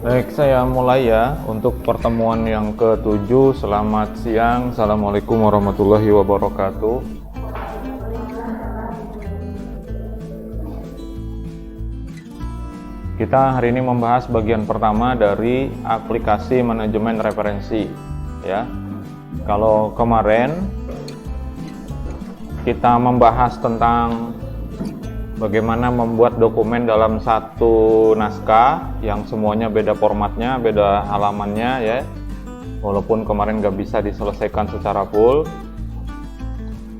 Baik, saya mulai ya untuk pertemuan yang ke-7. Selamat siang. Assalamualaikum warahmatullahi wabarakatuh. Kita hari ini membahas bagian pertama dari aplikasi manajemen referensi ya. Kalau kemarin kita membahas tentang bagaimana membuat dokumen dalam satu naskah yang semuanya beda formatnya, beda halamannya ya. Walaupun kemarin nggak bisa diselesaikan secara full.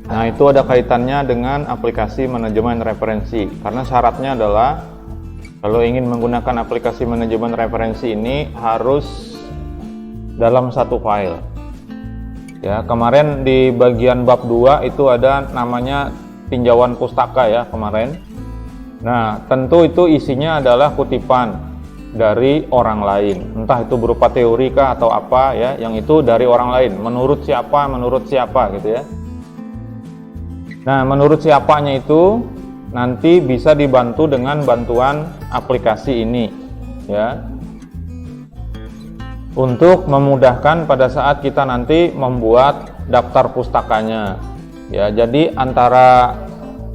Nah, itu ada kaitannya dengan aplikasi manajemen referensi. Karena syaratnya adalah kalau ingin menggunakan aplikasi manajemen referensi ini harus dalam satu file. Ya, kemarin di bagian bab 2 itu ada namanya tinjauan pustaka ya kemarin. Nah, tentu itu isinya adalah kutipan dari orang lain, entah itu berupa teori kah atau apa ya, yang itu dari orang lain, menurut siapa gitu ya. Nah, menurut siapanya itu nanti bisa dibantu dengan bantuan aplikasi ini ya, untuk memudahkan pada saat kita nanti membuat daftar pustakanya ya. Jadi antara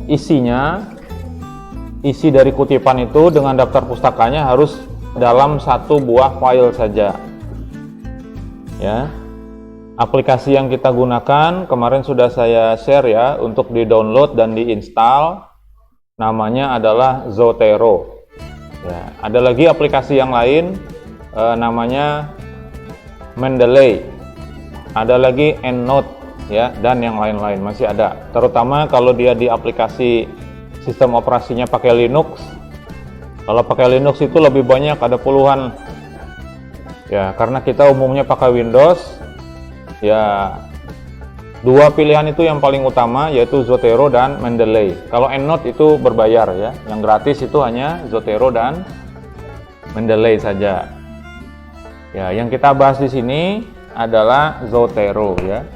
isi dari kutipan itu dengan daftar pustakanya harus dalam satu buah file saja ya. Aplikasi yang kita gunakan kemarin sudah saya share ya untuk di download dan diinstal, namanya adalah Zotero ya. Ada lagi aplikasi yang lain namanya Mendeley, ada lagi EndNote ya, dan yang lain-lain masih ada. Terutama kalau dia di aplikasi sistem operasinya pakai Linux. Kalau pakai Linux itu lebih banyak, ada puluhan ya, karena kita umumnya pakai Windows ya. Dua pilihan itu yang paling utama, yaitu Zotero dan Mendeley. Kalau EndNote itu berbayar ya, yang gratis itu hanya Zotero dan Mendeley saja ya. Yang kita bahas di sini adalah Zotero ya.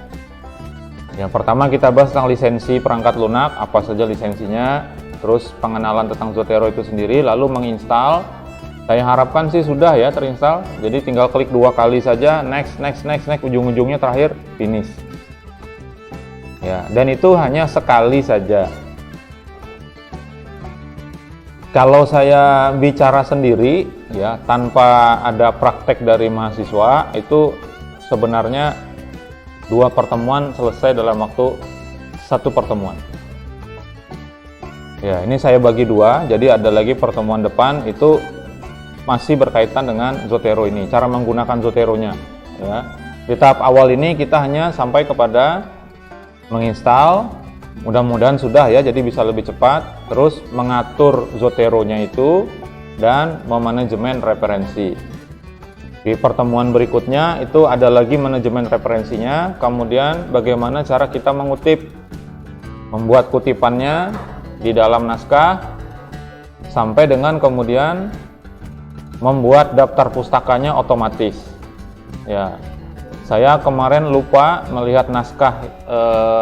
Yang pertama kita bahas tentang lisensi perangkat lunak, apa saja lisensinya, terus pengenalan tentang Zotero itu sendiri, lalu menginstal. Saya harapkan sih sudah ya terinstall, jadi tinggal klik 2 kali saja, next, ujung-ujungnya terakhir finish ya. Dan itu hanya sekali saja. Kalau saya bicara sendiri ya, tanpa ada praktek dari mahasiswa, itu sebenarnya 2 pertemuan selesai dalam waktu 1 pertemuan. Ya, ini saya bagi 2, jadi ada lagi pertemuan depan itu masih berkaitan dengan Zotero ini, cara menggunakan Zoteronya. Ya. Di tahap awal ini kita hanya sampai kepada menginstal, mudah-mudahan sudah ya, jadi bisa lebih cepat. Terus mengatur Zoteronya itu dan memanajemen referensi. Di pertemuan berikutnya itu ada lagi manajemen referensinya, kemudian bagaimana cara kita mengutip, membuat kutipannya di dalam naskah, sampai dengan kemudian membuat daftar pustakanya otomatis ya. Saya kemarin lupa melihat naskah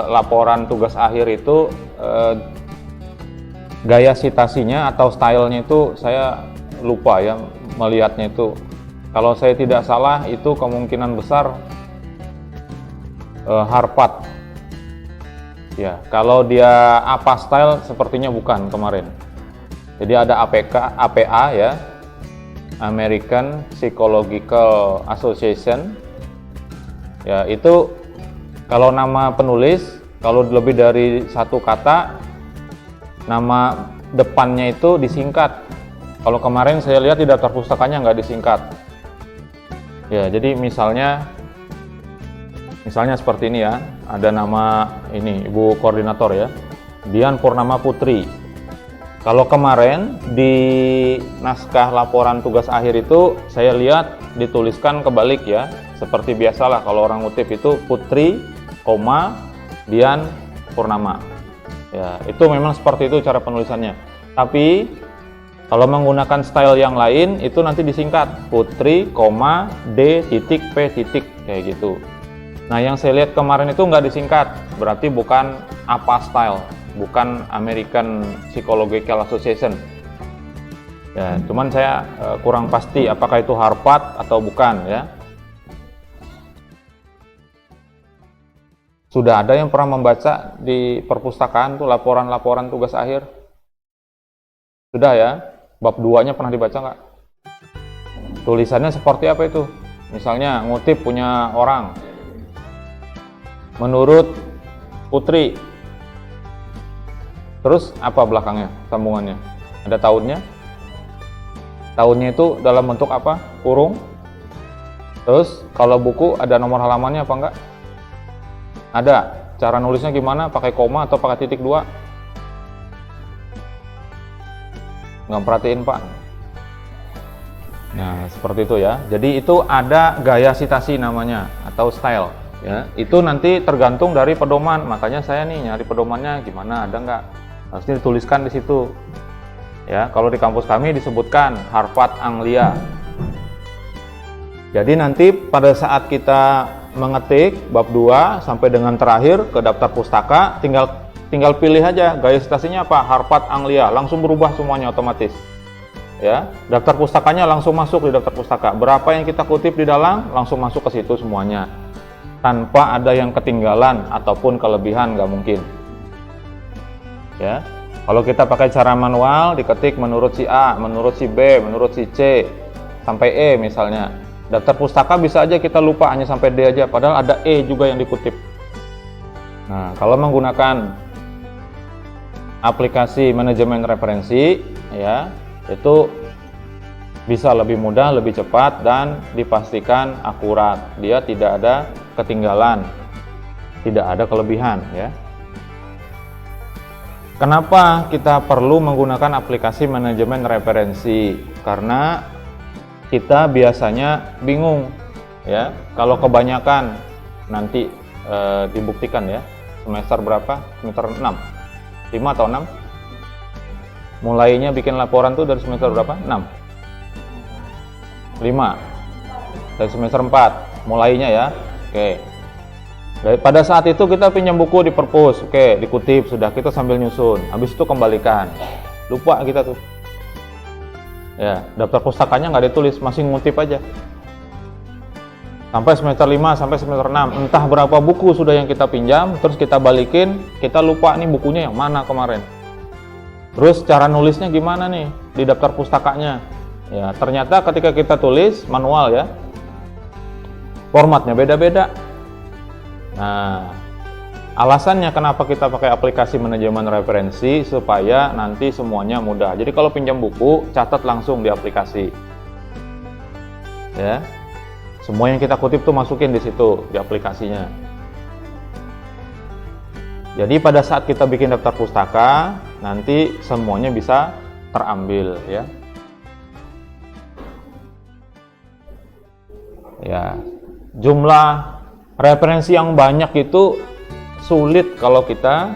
laporan tugas akhir itu, gaya citasinya atau stylenya itu saya lupa ya melihatnya itu. Kalau saya tidak salah itu kemungkinan besar Harpat ya. Kalau dia apa style sepertinya bukan kemarin. Jadi ada APA ya, American Psychological Association ya. Itu kalau nama penulis, kalau lebih dari 1 kata, nama depannya itu disingkat. Kalau kemarin saya lihat di daftar pustakanya nggak disingkat ya. Jadi misalnya seperti ini ya, ada nama ini Ibu Koordinator ya, Dian Purnama Putri. Kalau kemarin di naskah laporan tugas akhir itu saya lihat dituliskan kebalik ya, seperti biasalah kalau orang ngutip itu Putri, Dian Purnama ya. Itu memang seperti itu cara penulisannya. Tapi kalau menggunakan style yang lain itu nanti disingkat Putri, D.P. kayak gitu. Nah, yang saya lihat kemarin itu nggak disingkat, berarti bukan apa style, bukan American Psychological Association Ya, cuman saya kurang pasti apakah itu Harvard atau bukan ya. Sudah ada yang pernah membaca di perpustakaan tuh laporan-laporan tugas akhir? Sudah ya? Bab 2-nya pernah dibaca nggak? Tulisannya seperti apa itu? Misalnya ngutip punya orang. Menurut Putri. Terus apa belakangnya? Sambungannya? Ada tahunnya? Tahunnya itu dalam bentuk apa? Kurung. Terus kalau buku ada nomor halamannya apa enggak? Ada. Cara nulisnya gimana? Pakai koma atau pakai titik 2? Nggak perhatiin, Pak. Nah, seperti itu ya. Jadi itu ada gaya citasi namanya atau style ya. Itu nanti tergantung dari pedoman. Makanya saya nih nyari pedomannya gimana, ada nggak? Harusnya dituliskan di situ. Ya, kalau di kampus kami disebutkan Harvard Anglia. Jadi nanti pada saat kita mengetik bab 2 sampai dengan terakhir ke daftar pustaka, tinggal pilih aja gaya citasinya apa, Harvard Anglia, langsung berubah semuanya otomatis. Ya, daftar pustakanya langsung masuk di daftar pustaka. Berapa yang kita kutip di dalam langsung masuk ke situ semuanya. Tanpa ada yang ketinggalan ataupun kelebihan, nggak mungkin. Ya. Kalau kita pakai cara manual, diketik menurut si A, menurut si B, menurut si C sampai E misalnya. Daftar pustaka bisa aja kita lupa hanya sampai D aja, padahal ada E juga yang dikutip. Nah, kalau menggunakan aplikasi manajemen referensi, ya, itu bisa lebih mudah, lebih cepat, dan dipastikan akurat. Dia tidak ada ketinggalan, tidak ada kelebihan, ya. Kenapa kita perlu menggunakan aplikasi manajemen referensi? Karena kita biasanya bingung ya, kalau kebanyakan nanti dibuktikan ya, semester berapa? Semester 6, 5 atau 6? Mulainya bikin laporan tuh dari semester berapa? 6? 5? Dari semester 4 mulainya ya. Oke. Pada saat itu kita pinjam buku di perpus, oke, dikutip, sudah, kita sambil nyusun, habis itu kembalikan, lupa kita tuh. Ya, daftar pustakanya nggak ditulis, masih ngutip aja. Sampai semester 5, sampai semester 6, entah berapa buku sudah yang kita pinjam, terus kita balikin, kita lupa nih bukunya yang mana kemarin. Terus cara nulisnya gimana nih di daftar pustakanya? Ya, ternyata ketika kita tulis manual ya, formatnya beda-beda. Nah, alasannya kenapa kita pakai aplikasi manajemen referensi, supaya nanti semuanya mudah. Jadi kalau pinjam buku, catat langsung di aplikasi. Ya. Semua yang kita kutip tuh masukin di situ, di aplikasinya. Jadi pada saat kita bikin daftar pustaka, nanti semuanya bisa terambil ya. Ya. Jumlah referensi yang banyak itu sulit kalau kita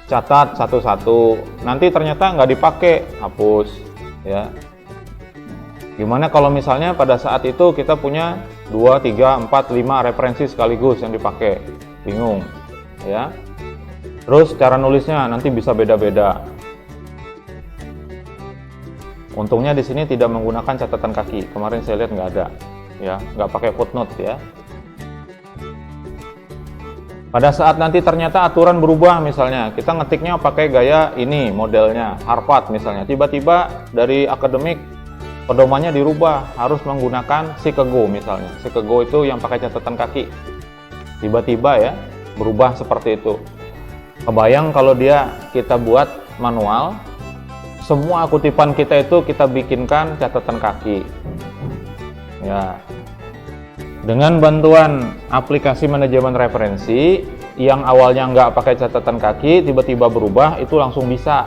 catat satu-satu, nanti ternyata nggak dipakai, hapus ya. Gimana kalau misalnya pada saat itu kita punya 2, 3, 4, 5 referensi sekaligus yang dipakai, bingung ya. Terus cara nulisnya nanti bisa beda-beda. Untungnya di sini tidak menggunakan catatan kaki, kemarin saya lihat nggak ada ya, nggak pakai footnote ya. Pada saat nanti ternyata aturan berubah, misalnya kita ngetiknya pakai gaya ini modelnya Harvard misalnya, tiba-tiba dari akademik pedomannya dirubah, harus menggunakan Chicago misalnya. Chicago itu yang pakai catatan kaki, tiba-tiba ya berubah seperti itu. Kebayang kalau dia kita buat manual, semua kutipan kita itu kita bikinkan catatan kaki ya. Dengan bantuan aplikasi manajemen referensi yang awalnya nggak pakai catatan kaki, tiba-tiba berubah, itu langsung bisa.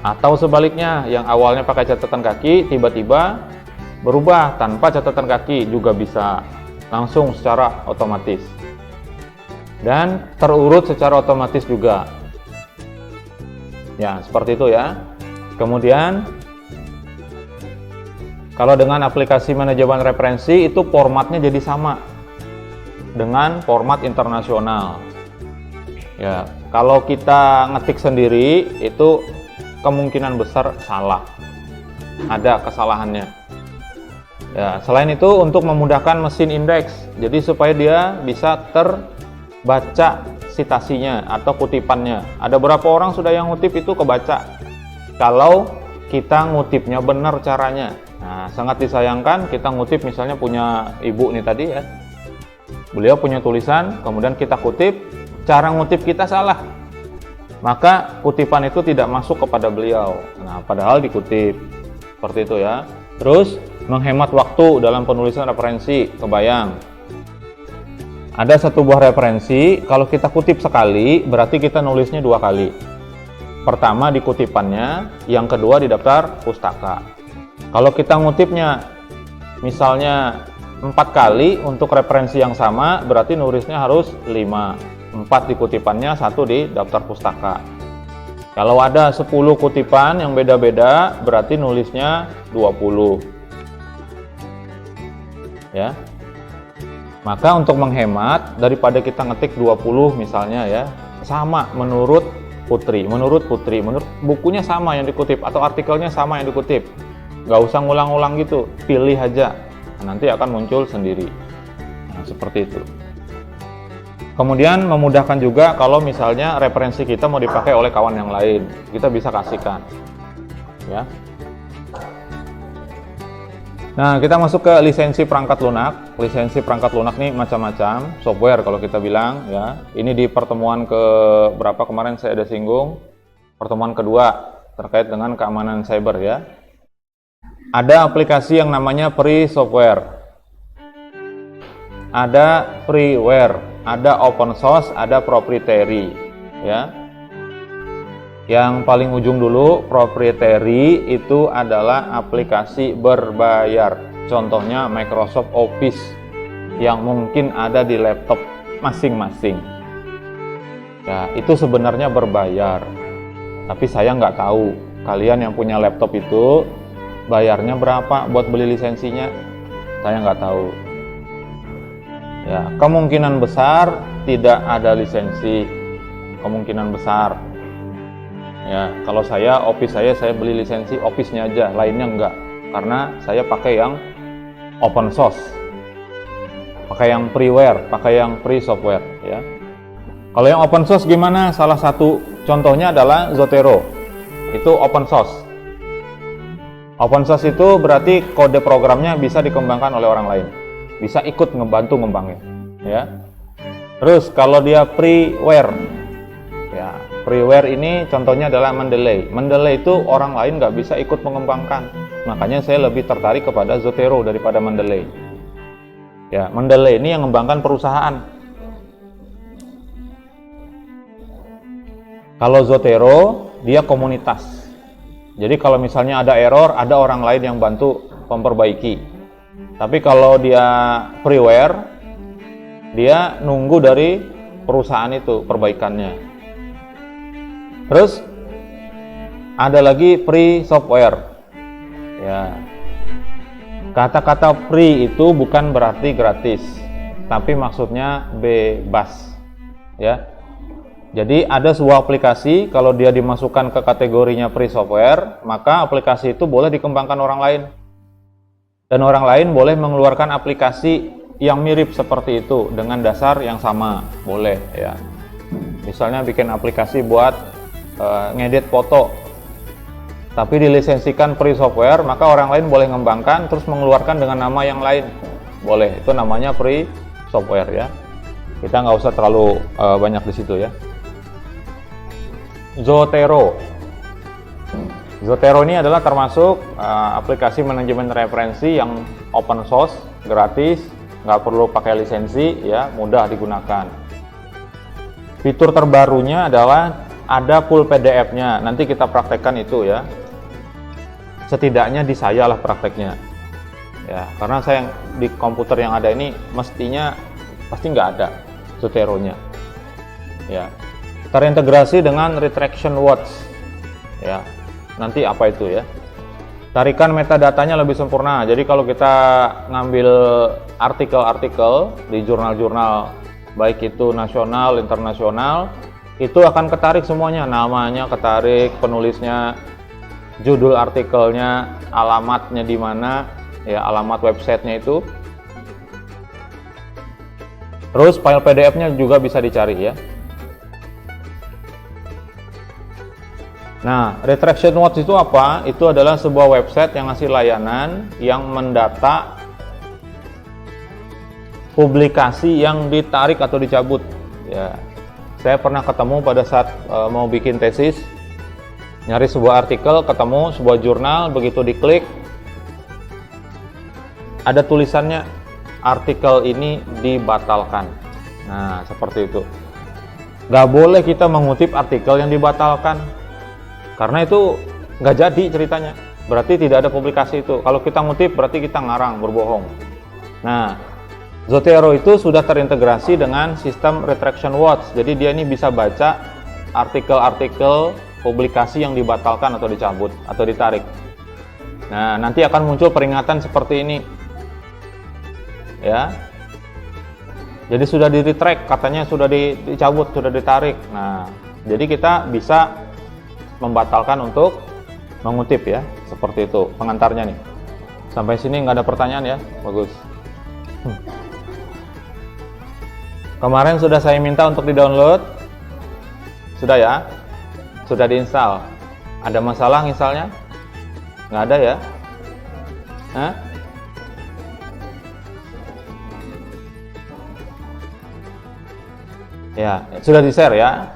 Atau sebaliknya, yang awalnya pakai catatan kaki, tiba-tiba berubah tanpa catatan kaki juga bisa, langsung secara otomatis. Dan terurut secara otomatis juga. Ya, seperti itu ya. Kemudian kalau dengan aplikasi manajemen referensi itu formatnya jadi sama dengan format internasional. Ya, kalau kita ngetik sendiri itu kemungkinan besar salah, ada kesalahannya. Ya, selain itu untuk memudahkan mesin indeks, jadi supaya dia bisa terbaca sitasinya atau kutipannya. Ada berapa orang sudah yang ngutip itu kebaca kalau kita ngutipnya benar caranya. Nah, sangat disayangkan kita ngutip, misalnya punya ibu nih tadi ya, beliau punya tulisan, kemudian kita kutip, cara ngutip kita salah, maka kutipan itu tidak masuk kepada beliau. Nah, padahal dikutip seperti itu ya. Terus menghemat waktu dalam penulisan referensi. Kebayang, ada satu buah referensi, kalau kita kutip sekali berarti kita nulisnya 2 kali. Pertama di kutipannya, yang kedua di daftar pustaka. Kalau kita ngutipnya misalnya 4 kali untuk referensi yang sama, berarti nulisnya harus 5. 4 di kutipannya, 1 di daftar pustaka. Kalau ada 10 kutipan yang beda-beda, berarti nulisnya 20. Ya. Maka untuk menghemat, daripada kita ngetik 20 misalnya ya, sama menurut Putri, menurut bukunya sama yang dikutip atau artikelnya sama yang dikutip. Nggak usah ngulang-ngulang gitu, pilih aja. Nah, nanti akan muncul sendiri. Nah, seperti itu. Kemudian memudahkan juga kalau misalnya referensi kita mau dipakai oleh kawan yang lain, kita bisa kasihkan. Ya. Nah, kita masuk ke lisensi perangkat lunak. Lisensi perangkat lunak nih macam-macam, software kalau kita bilang ya. Ini di pertemuan ke berapa kemarin saya ada singgung, pertemuan kedua terkait dengan keamanan cyber ya. Ada aplikasi yang namanya free software, ada freeware, ada open source, ada proprietary ya. Yang paling ujung dulu, proprietary itu adalah aplikasi berbayar. Contohnya Microsoft Office yang mungkin ada di laptop masing-masing. Ya, itu sebenarnya berbayar. Tapi saya nggak tahu kalian yang punya laptop itu bayarnya berapa buat beli lisensinya. Saya nggak tahu. Ya, kemungkinan besar tidak ada lisensi. Kemungkinan besar. Ya, kalau saya Office saya beli lisensi Office-nya aja, lainnya enggak. Karena saya pakai yang open source. Pakai yang freeware, pakai yang free software ya. Kalau yang open source gimana? Salah satu contohnya adalah Zotero. Itu open source. Open source itu berarti kode programnya bisa dikembangkan oleh orang lain. Bisa ikut ngebantu ngembangnya ya. Terus kalau dia freeware ya, freeware ini contohnya adalah Mendeley. Mendeley itu orang lain nggak bisa ikut mengembangkan. Makanya saya lebih tertarik kepada Zotero daripada Mendeley. Ya, Mendeley ini yang mengembangkan perusahaan. Kalau Zotero dia komunitas. Jadi kalau misalnya ada error, ada orang lain yang bantu memperbaiki. Tapi kalau dia freeware, dia nunggu dari perusahaan itu perbaikannya. Terus ada lagi free software. Ya. Kata-kata free itu bukan berarti gratis, tapi maksudnya bebas. Ya. Jadi ada sebuah aplikasi, kalau dia dimasukkan ke kategorinya free software, maka aplikasi itu boleh dikembangkan orang lain. Dan orang lain boleh mengeluarkan aplikasi yang mirip seperti itu dengan dasar yang sama, boleh ya. Misalnya bikin aplikasi buat ngedit foto, tapi dilisensikan free software, maka orang lain boleh mengembangkan terus mengeluarkan dengan nama yang lain, boleh. Itu namanya free software ya. Kita nggak usah terlalu banyak di situ ya. Zotero ini adalah termasuk aplikasi manajemen referensi yang open source, gratis, nggak perlu pakai lisensi ya, mudah digunakan. Fitur terbarunya adalah ada full PDF-nya, nanti kita praktekkan itu ya. Setidaknya di saya lah prakteknya ya, karena saya di komputer yang ada ini mestinya pasti nggak ada Zotero-nya ya. Terintegrasi dengan retraction watch ya. Nanti apa itu ya? Tarikan metadatanya lebih sempurna. Jadi kalau kita ngambil artikel-artikel di jurnal-jurnal baik itu nasional, internasional, itu akan ketarik semuanya, namanya ketarik, penulisnya judul artikelnya, alamatnya di mana, ya alamat websitenya itu. Terus file PDF-nya juga bisa dicari ya. Nah, Retraction Watch itu apa? Itu adalah sebuah website yang ngasih layanan yang mendata publikasi yang ditarik atau dicabut. Ya, saya pernah ketemu pada saat mau bikin tesis, nyari sebuah artikel, ketemu sebuah jurnal, begitu diklik, ada tulisannya artikel ini dibatalkan. Nah, seperti itu. Nggak boleh kita mengutip artikel yang dibatalkan. Karena itu nggak jadi ceritanya, berarti tidak ada publikasi itu. Kalau kita ngutip berarti kita ngarang, berbohong. Nah, Zotero itu sudah terintegrasi dengan sistem Retraction Watch, jadi dia ini bisa baca artikel-artikel publikasi yang dibatalkan atau dicabut atau ditarik. Nah, nanti akan muncul peringatan seperti ini, ya. Jadi sudah di-retract, katanya sudah dicabut, sudah ditarik. Nah, jadi kita bisa membatalkan untuk mengutip ya, seperti itu pengantarnya nih. Sampai sini nggak ada pertanyaan ya, bagus. Kemarin sudah saya minta untuk di-download, sudah ya, sudah diinstal. Ada masalah instalnya? Nggak ada ya? Hah? Ya, sudah di-share ya.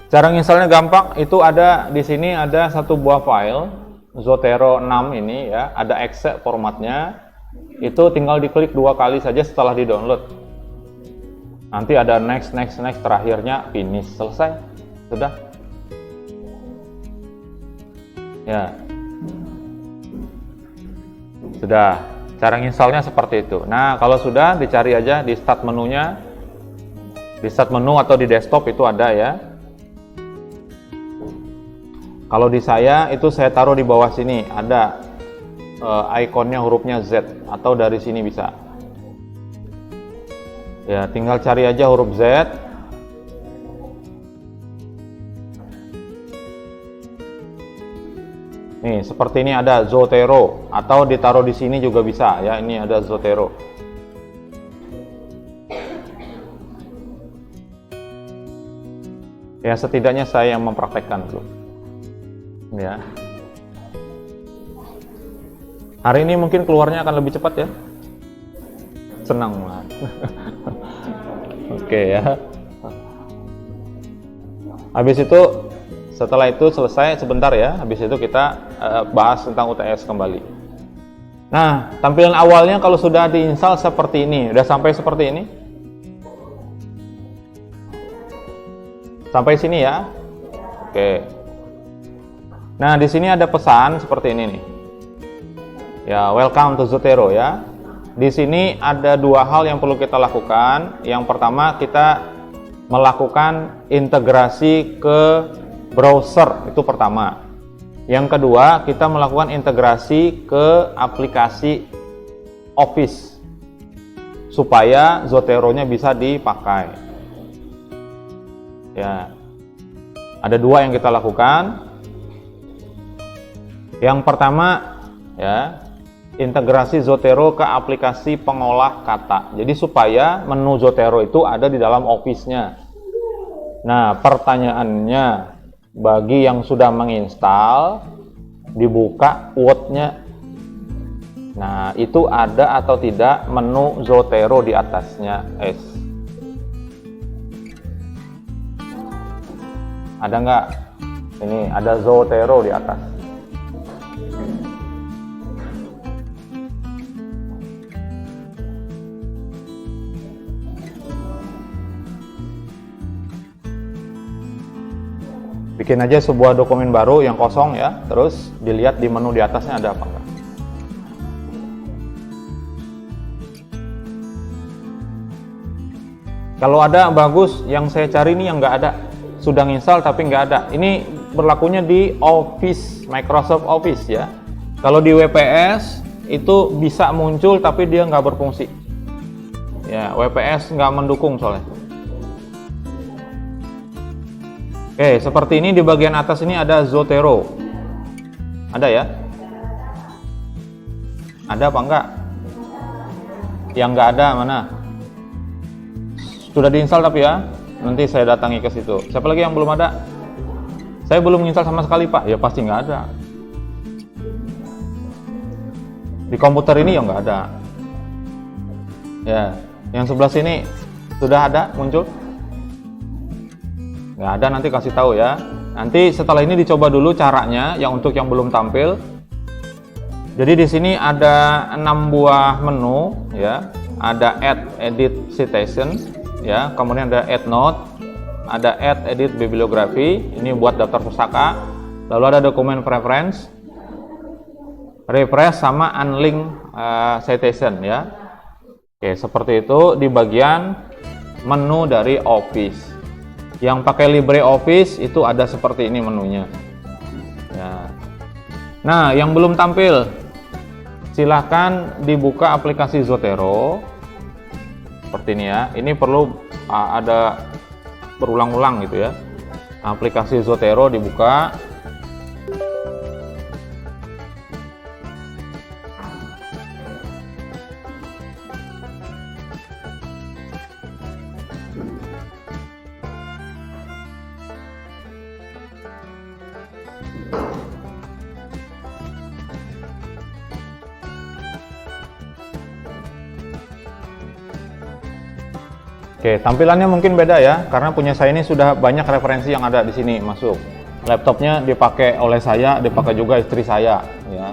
Cara nginstalnya gampang, itu ada di sini ada satu buah file Zotero 6 ini ya, ada exe formatnya. Itu tinggal diklik 2 kali saja setelah di-download. Nanti ada next, terakhirnya finish, selesai. Sudah. Ya. Sudah. Cara nginstalnya seperti itu. Nah, kalau sudah dicari aja di start menunya. Di start menu atau di desktop itu ada ya. Kalau di saya itu saya taruh di bawah sini ada ikonnya hurufnya Z, atau dari sini bisa. Ya, tinggal cari aja huruf Z. Nih, seperti ini ada Zotero, atau ditaruh di sini juga bisa ya. Ini ada Zotero. Ya, setidaknya saya yang mempraktekkan dulu. Ya. Hari ini mungkin keluarnya akan lebih cepat ya. Senang banget. Oke ya. Habis itu, setelah itu selesai sebentar ya. Habis itu kita bahas tentang UTS kembali. Nah, tampilan awalnya kalau sudah diinstal seperti ini. Udah sampai seperti ini. Sampai sini ya. Oke. Nah, di sini ada pesan seperti ini nih. Ya, welcome to Zotero ya. Di sini ada 2 hal yang perlu kita lakukan. Yang pertama, kita melakukan integrasi ke browser, itu pertama. Yang kedua, kita melakukan integrasi ke aplikasi Office supaya Zotero-nya bisa dipakai. Ya. Ada 2 yang kita lakukan. Yang pertama ya, integrasi Zotero ke aplikasi pengolah kata. Jadi supaya menu Zotero itu ada di dalam Office-nya. Nah, pertanyaannya, bagi yang sudah menginstal, dibuka Word-nya. Nah, itu ada atau tidak menu Zotero di atasnya? Ada nggak? Ini ada Zotero di atas. Bikin aja sebuah dokumen baru yang kosong ya, terus dilihat di menu di atasnya ada apa enggak. Kalau ada bagus, yang saya cari ini yang nggak ada, sudah nginstal tapi nggak ada. Ini berlakunya di Office, Microsoft Office ya. Kalau di WPS itu bisa muncul tapi dia nggak berfungsi. Ya, WPS nggak mendukung soalnya. Oke, seperti ini di bagian atas ini ada Zotero. Ada ya? Ada apa enggak? Yang enggak ada mana? Sudah diinstal tapi ya? Nanti saya datangi ke situ. Siapa lagi yang belum ada? Saya belum menginstal sama sekali Pak. Ya pasti nggak ada. Di komputer ini ya nggak ada. Ya, yang sebelah sini sudah ada muncul? Nggak ada, nanti kasih tahu ya. Nanti setelah ini dicoba dulu caranya yang untuk yang belum tampil. Jadi di sini ada 6 buah menu ya. Ada add edit citation ya, kemudian ada add note, ada add edit bibliografi, ini buat daftar pustaka. Lalu ada dokumen preference, refresh sama unlink citation ya. Oke, seperti itu di bagian menu dari Office. Yang pakai LibreOffice itu ada seperti ini menunya ya. Nah, yang belum tampil silahkan dibuka aplikasi Zotero seperti ini ya. Ini perlu ada berulang-ulang gitu ya. Aplikasi Zotero dibuka. Oke, tampilannya mungkin beda ya, karena punya saya ini sudah banyak referensi yang ada di sini masuk. Laptopnya dipakai oleh saya, dipakai juga istri saya, ya.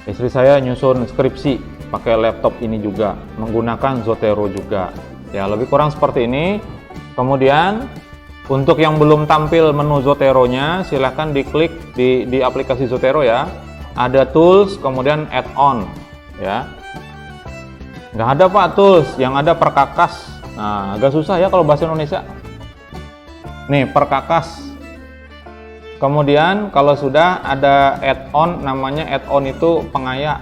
Istri saya nyusun skripsi pakai laptop ini juga, menggunakan Zotero juga. Ya, lebih kurang seperti ini. Kemudian untuk yang belum tampil menu Zotero-nya, silahkan diklik di aplikasi Zotero ya. Ada tools, kemudian add-on, ya. Nggak ada Pak tools, yang ada perkakas. Nah, agak susah ya kalau bahasa Indonesia. Nih, perkakas. Kemudian kalau sudah ada add-on, namanya add-on itu pengayak.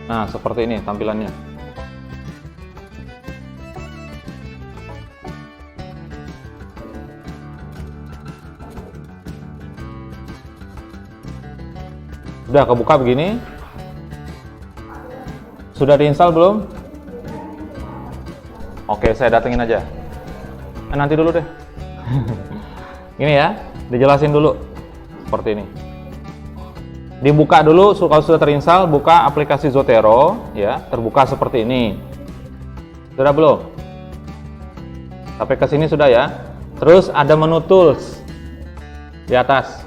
Nah, seperti ini tampilannya. Sudah kebuka begini. Sudah diinstal belum? Oke, saya datengin aja. Nanti dulu deh. Ini ya, dijelasin dulu. Seperti ini. Dibuka dulu, kalau sudah terinstall, buka aplikasi Zotero, ya, terbuka seperti ini. Sudah belum? Sampai ke sini sudah ya. Terus ada menu tools di atas.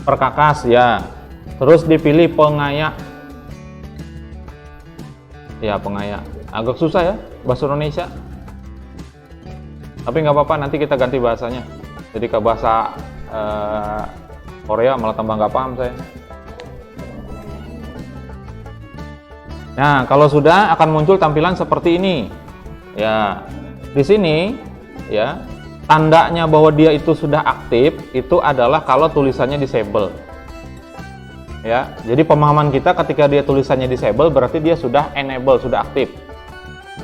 Perkakas ya. Terus dipilih pengayak. Ya, pengayak. Agak susah ya bahasa Indonesia. Tapi nggak apa-apa, nanti kita ganti bahasanya. Jadi ke bahasa Korea malah tambah nggak paham saya. Nah, kalau sudah akan muncul tampilan seperti ini. Ya, di sini ya, tandanya bahwa dia itu sudah aktif itu adalah kalau tulisannya disable. Ya, jadi pemahaman kita ketika dia tulisannya disable berarti dia sudah enable, sudah aktif.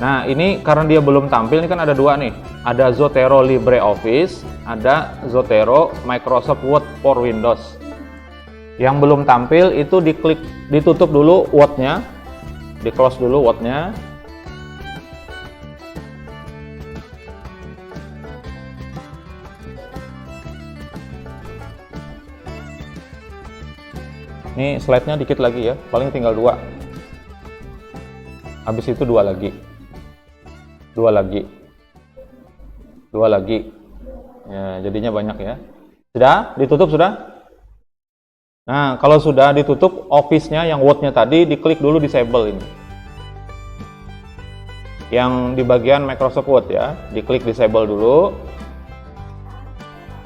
Nah, ini karena dia belum tampil, ini kan ada dua nih. Ada Zotero LibreOffice, ada Zotero Microsoft Word for Windows. Yang belum tampil itu diklik, ditutup dulu Word-nya, di close dulu Word-nya. Ini slide-nya dikit lagi ya, paling tinggal 2. Habis itu 2 lagi. 2 lagi. 2 lagi. Ya, jadinya banyak ya. Sudah? Ditutup sudah? Nah, kalau sudah ditutup Office-nya yang Word-nya tadi, diklik dulu disable ini. Yang di bagian Microsoft Word ya, diklik disable dulu.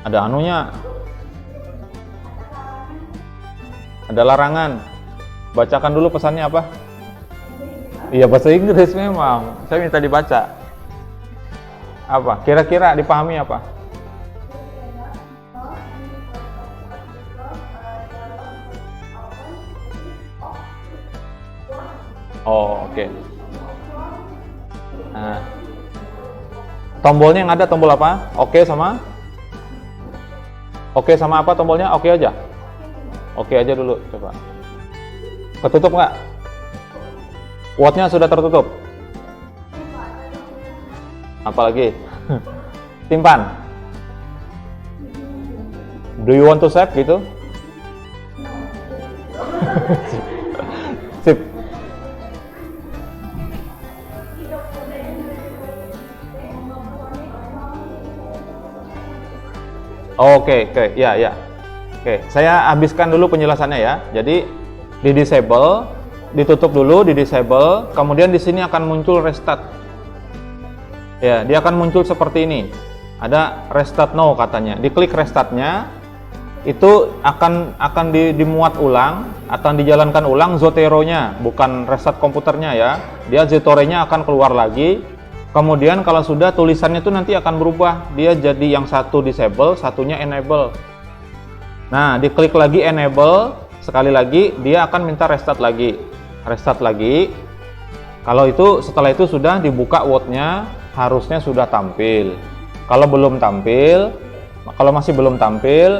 Ada anunya. Ada larangan. Bacakan dulu pesannya apa? Iya, bahasa Inggris memang. Saya minta dibaca. Apa? Kira-kira dipahami apa? Oh, oke. Nah. Tombolnya yang ada tombol apa? Oke sama? Oke sama apa tombolnya? Oke aja? Oke aja dulu, coba. Ketutup nggak? Wattnya sudah tertutup? Apalagi? Simpan? Do you want to save gitu? Sip. Oke, ya. Oke, saya habiskan dulu penjelasannya ya. Jadi di disable, ditutup dulu, di disable, kemudian di sini akan muncul restart. Ya, dia akan muncul seperti ini. Ada restart now katanya. Diklik restartnya, itu akan dimuat ulang, akan dijalankan ulang Zotero-nya, bukan restart komputernya ya. Dia Zotero-nya akan keluar lagi. Kemudian kalau sudah tulisannya itu nanti akan berubah, dia jadi yang satu disable, satunya enable. Nah, diklik lagi enable, sekali lagi dia akan minta restart lagi. Restart lagi. Kalau itu setelah itu sudah dibuka wattnya, harusnya sudah tampil. Kalau belum tampil, kalau masih belum tampil,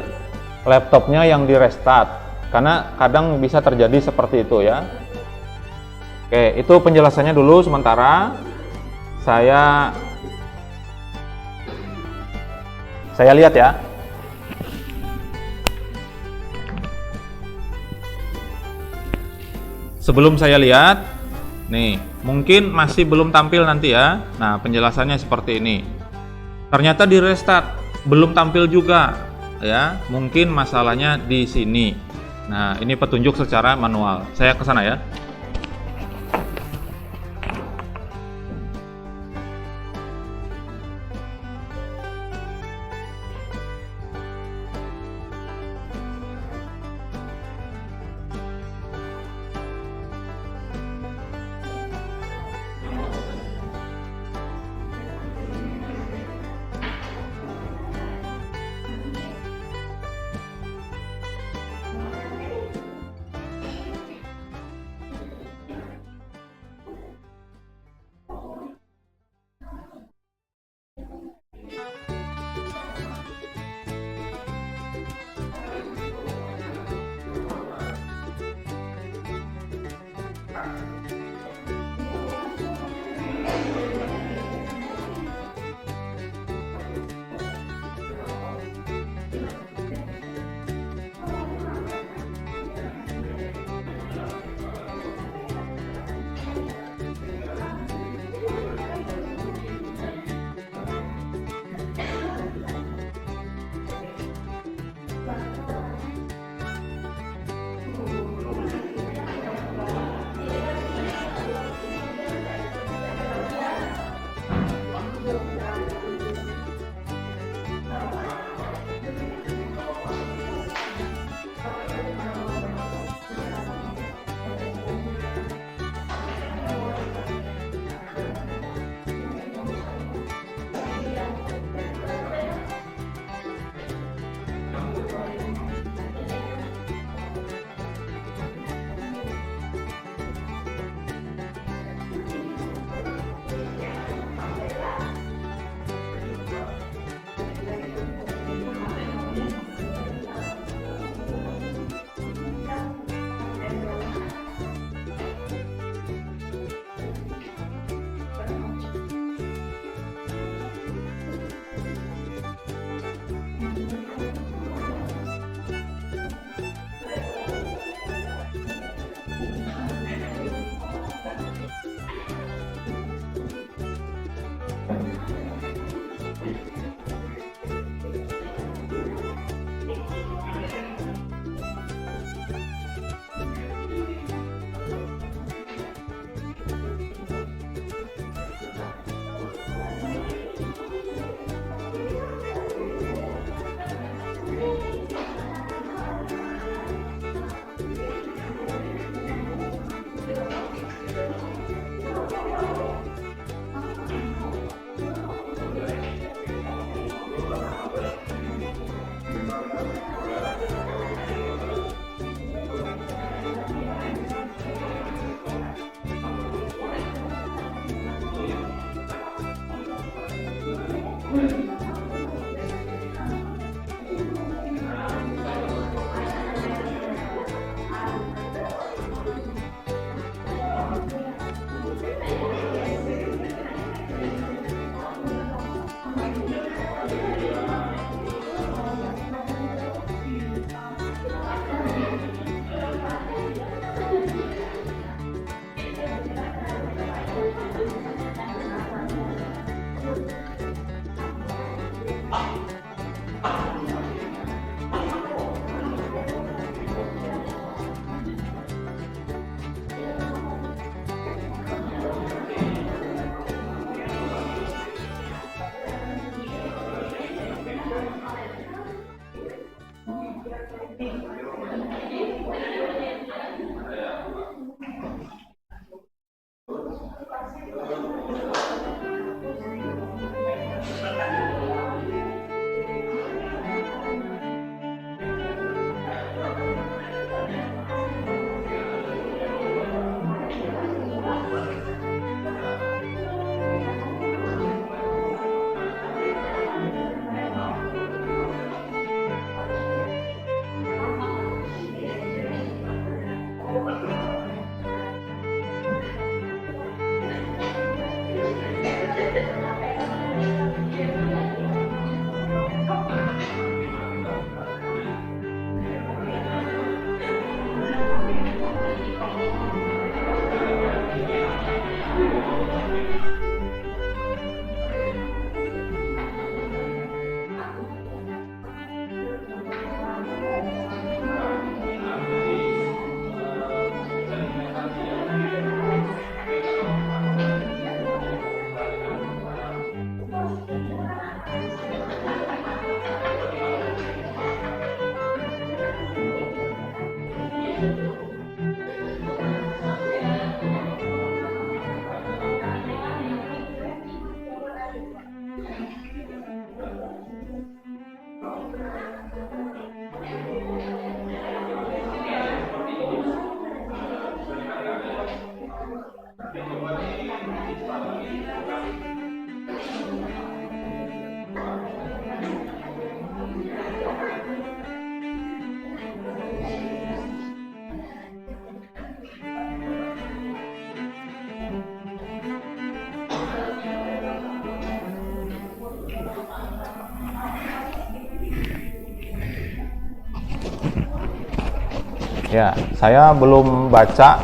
laptopnya yang di restart. Karena kadang bisa terjadi seperti itu ya. Oke, itu penjelasannya dulu sementara. Saya lihat ya. Sebelum saya lihat, nih, mungkin masih belum tampil nanti ya. Nah, penjelasannya seperti ini. Ternyata di restart belum tampil juga ya. Mungkin masalahnya di sini. Nah, ini petunjuk secara manual. Saya ke sana ya. Ya, saya belum baca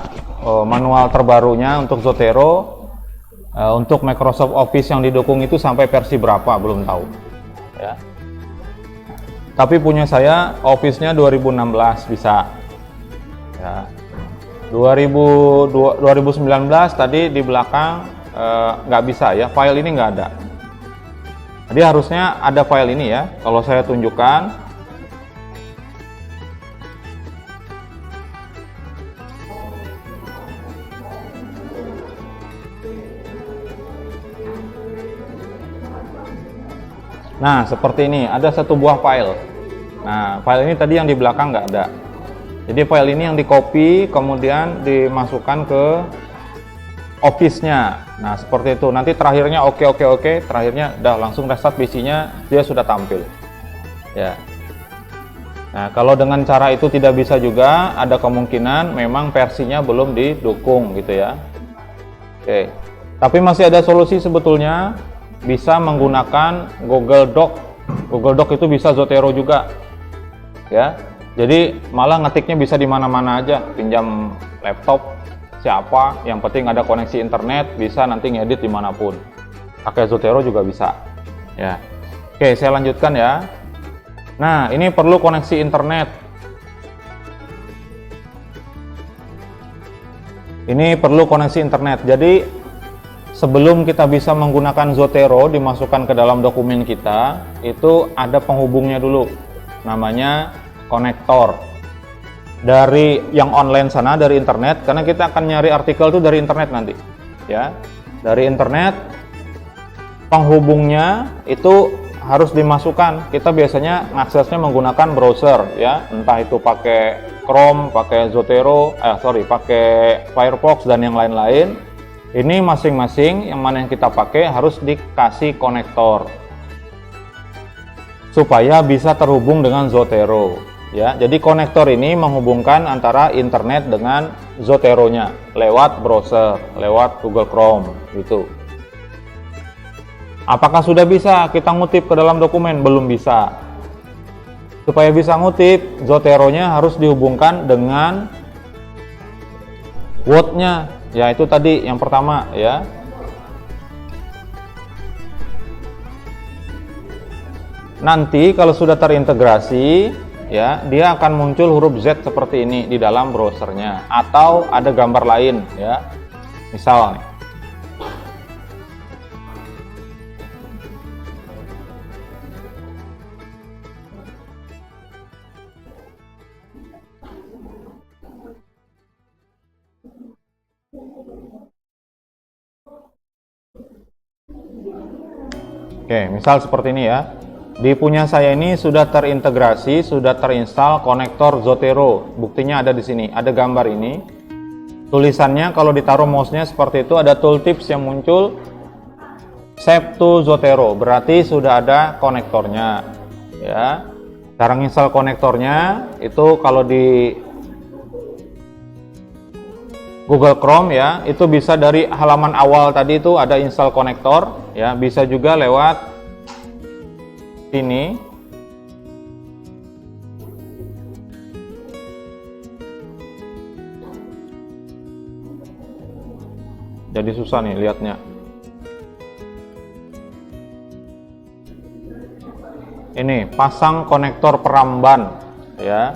manual terbarunya untuk Zotero. Untuk Microsoft Office yang didukung itu sampai versi berapa belum tahu. Ya. Tapi punya saya Office-nya 2016 bisa. Ya. 2019 tadi di belakang nggak bisa ya, file ini nggak ada. Jadi harusnya ada file ini ya. Kalau saya tunjukkan, nah seperti ini, ada satu buah file. Nah file ini tadi yang di belakang nggak ada. Jadi file ini yang di copy kemudian dimasukkan ke Office-nya. Nah seperti itu. Nanti terakhirnya oke, terakhirnya udah langsung restart PC-nya, dia sudah tampil. Ya. Nah kalau dengan cara itu tidak bisa juga, ada kemungkinan memang versinya belum didukung gitu ya. Oke. Tapi masih ada solusi sebetulnya. Bisa menggunakan Google Doc. Google Doc itu bisa Zotero juga, ya. Jadi malah ngetiknya bisa di mana-mana aja. Pinjam laptop siapa, yang penting ada koneksi internet, bisa nanti ngedit dimanapun. Pakai Zotero juga bisa, ya. Oke, saya lanjutkan ya. Nah, ini perlu koneksi internet. Ini perlu koneksi internet. Jadi sebelum kita bisa menggunakan Zotero dimasukkan ke dalam dokumen kita, itu ada penghubungnya dulu, namanya konektor. Dari yang online sana, dari internet, karena kita akan nyari artikel itu dari internet nanti, ya. Dari internet, penghubungnya itu harus dimasukkan. Kita biasanya ngaksesnya menggunakan browser, ya, entah itu pakai Chrome, pakai Zotero, pakai Firefox dan yang lain-lain. Ini masing-masing yang mana yang kita pakai harus dikasih konektor supaya bisa terhubung dengan Zotero, ya. Jadi konektor ini menghubungkan antara internet dengan Zotero-nya lewat browser, lewat Google Chrome gitu. Apakah sudah bisa kita ngutip ke dalam dokumen? Belum bisa. Supaya bisa ngutip, Zotero-nya harus dihubungkan dengan Word-nya. Ya itu tadi yang pertama ya. Nanti kalau sudah terintegrasi ya, dia akan muncul huruf Z seperti ini di dalam browsernya, atau ada gambar lain ya. Misal nih. Oke, misal seperti ini ya. Di punya saya ini sudah terintegrasi, sudah terinstall konektor Zotero. Buktinya ada di sini, ada gambar ini. Tulisannya kalau ditaruh mouse-nya seperti itu, ada tooltips yang muncul, save to Zotero. Berarti sudah ada konektornya. Ya. Cara install konektornya itu kalau di Google Chrome ya, itu bisa dari halaman awal tadi itu ada install konektor ya, bisa juga lewat sini. Jadi susah nih lihatnya. Ini pasang konektor peramban ya.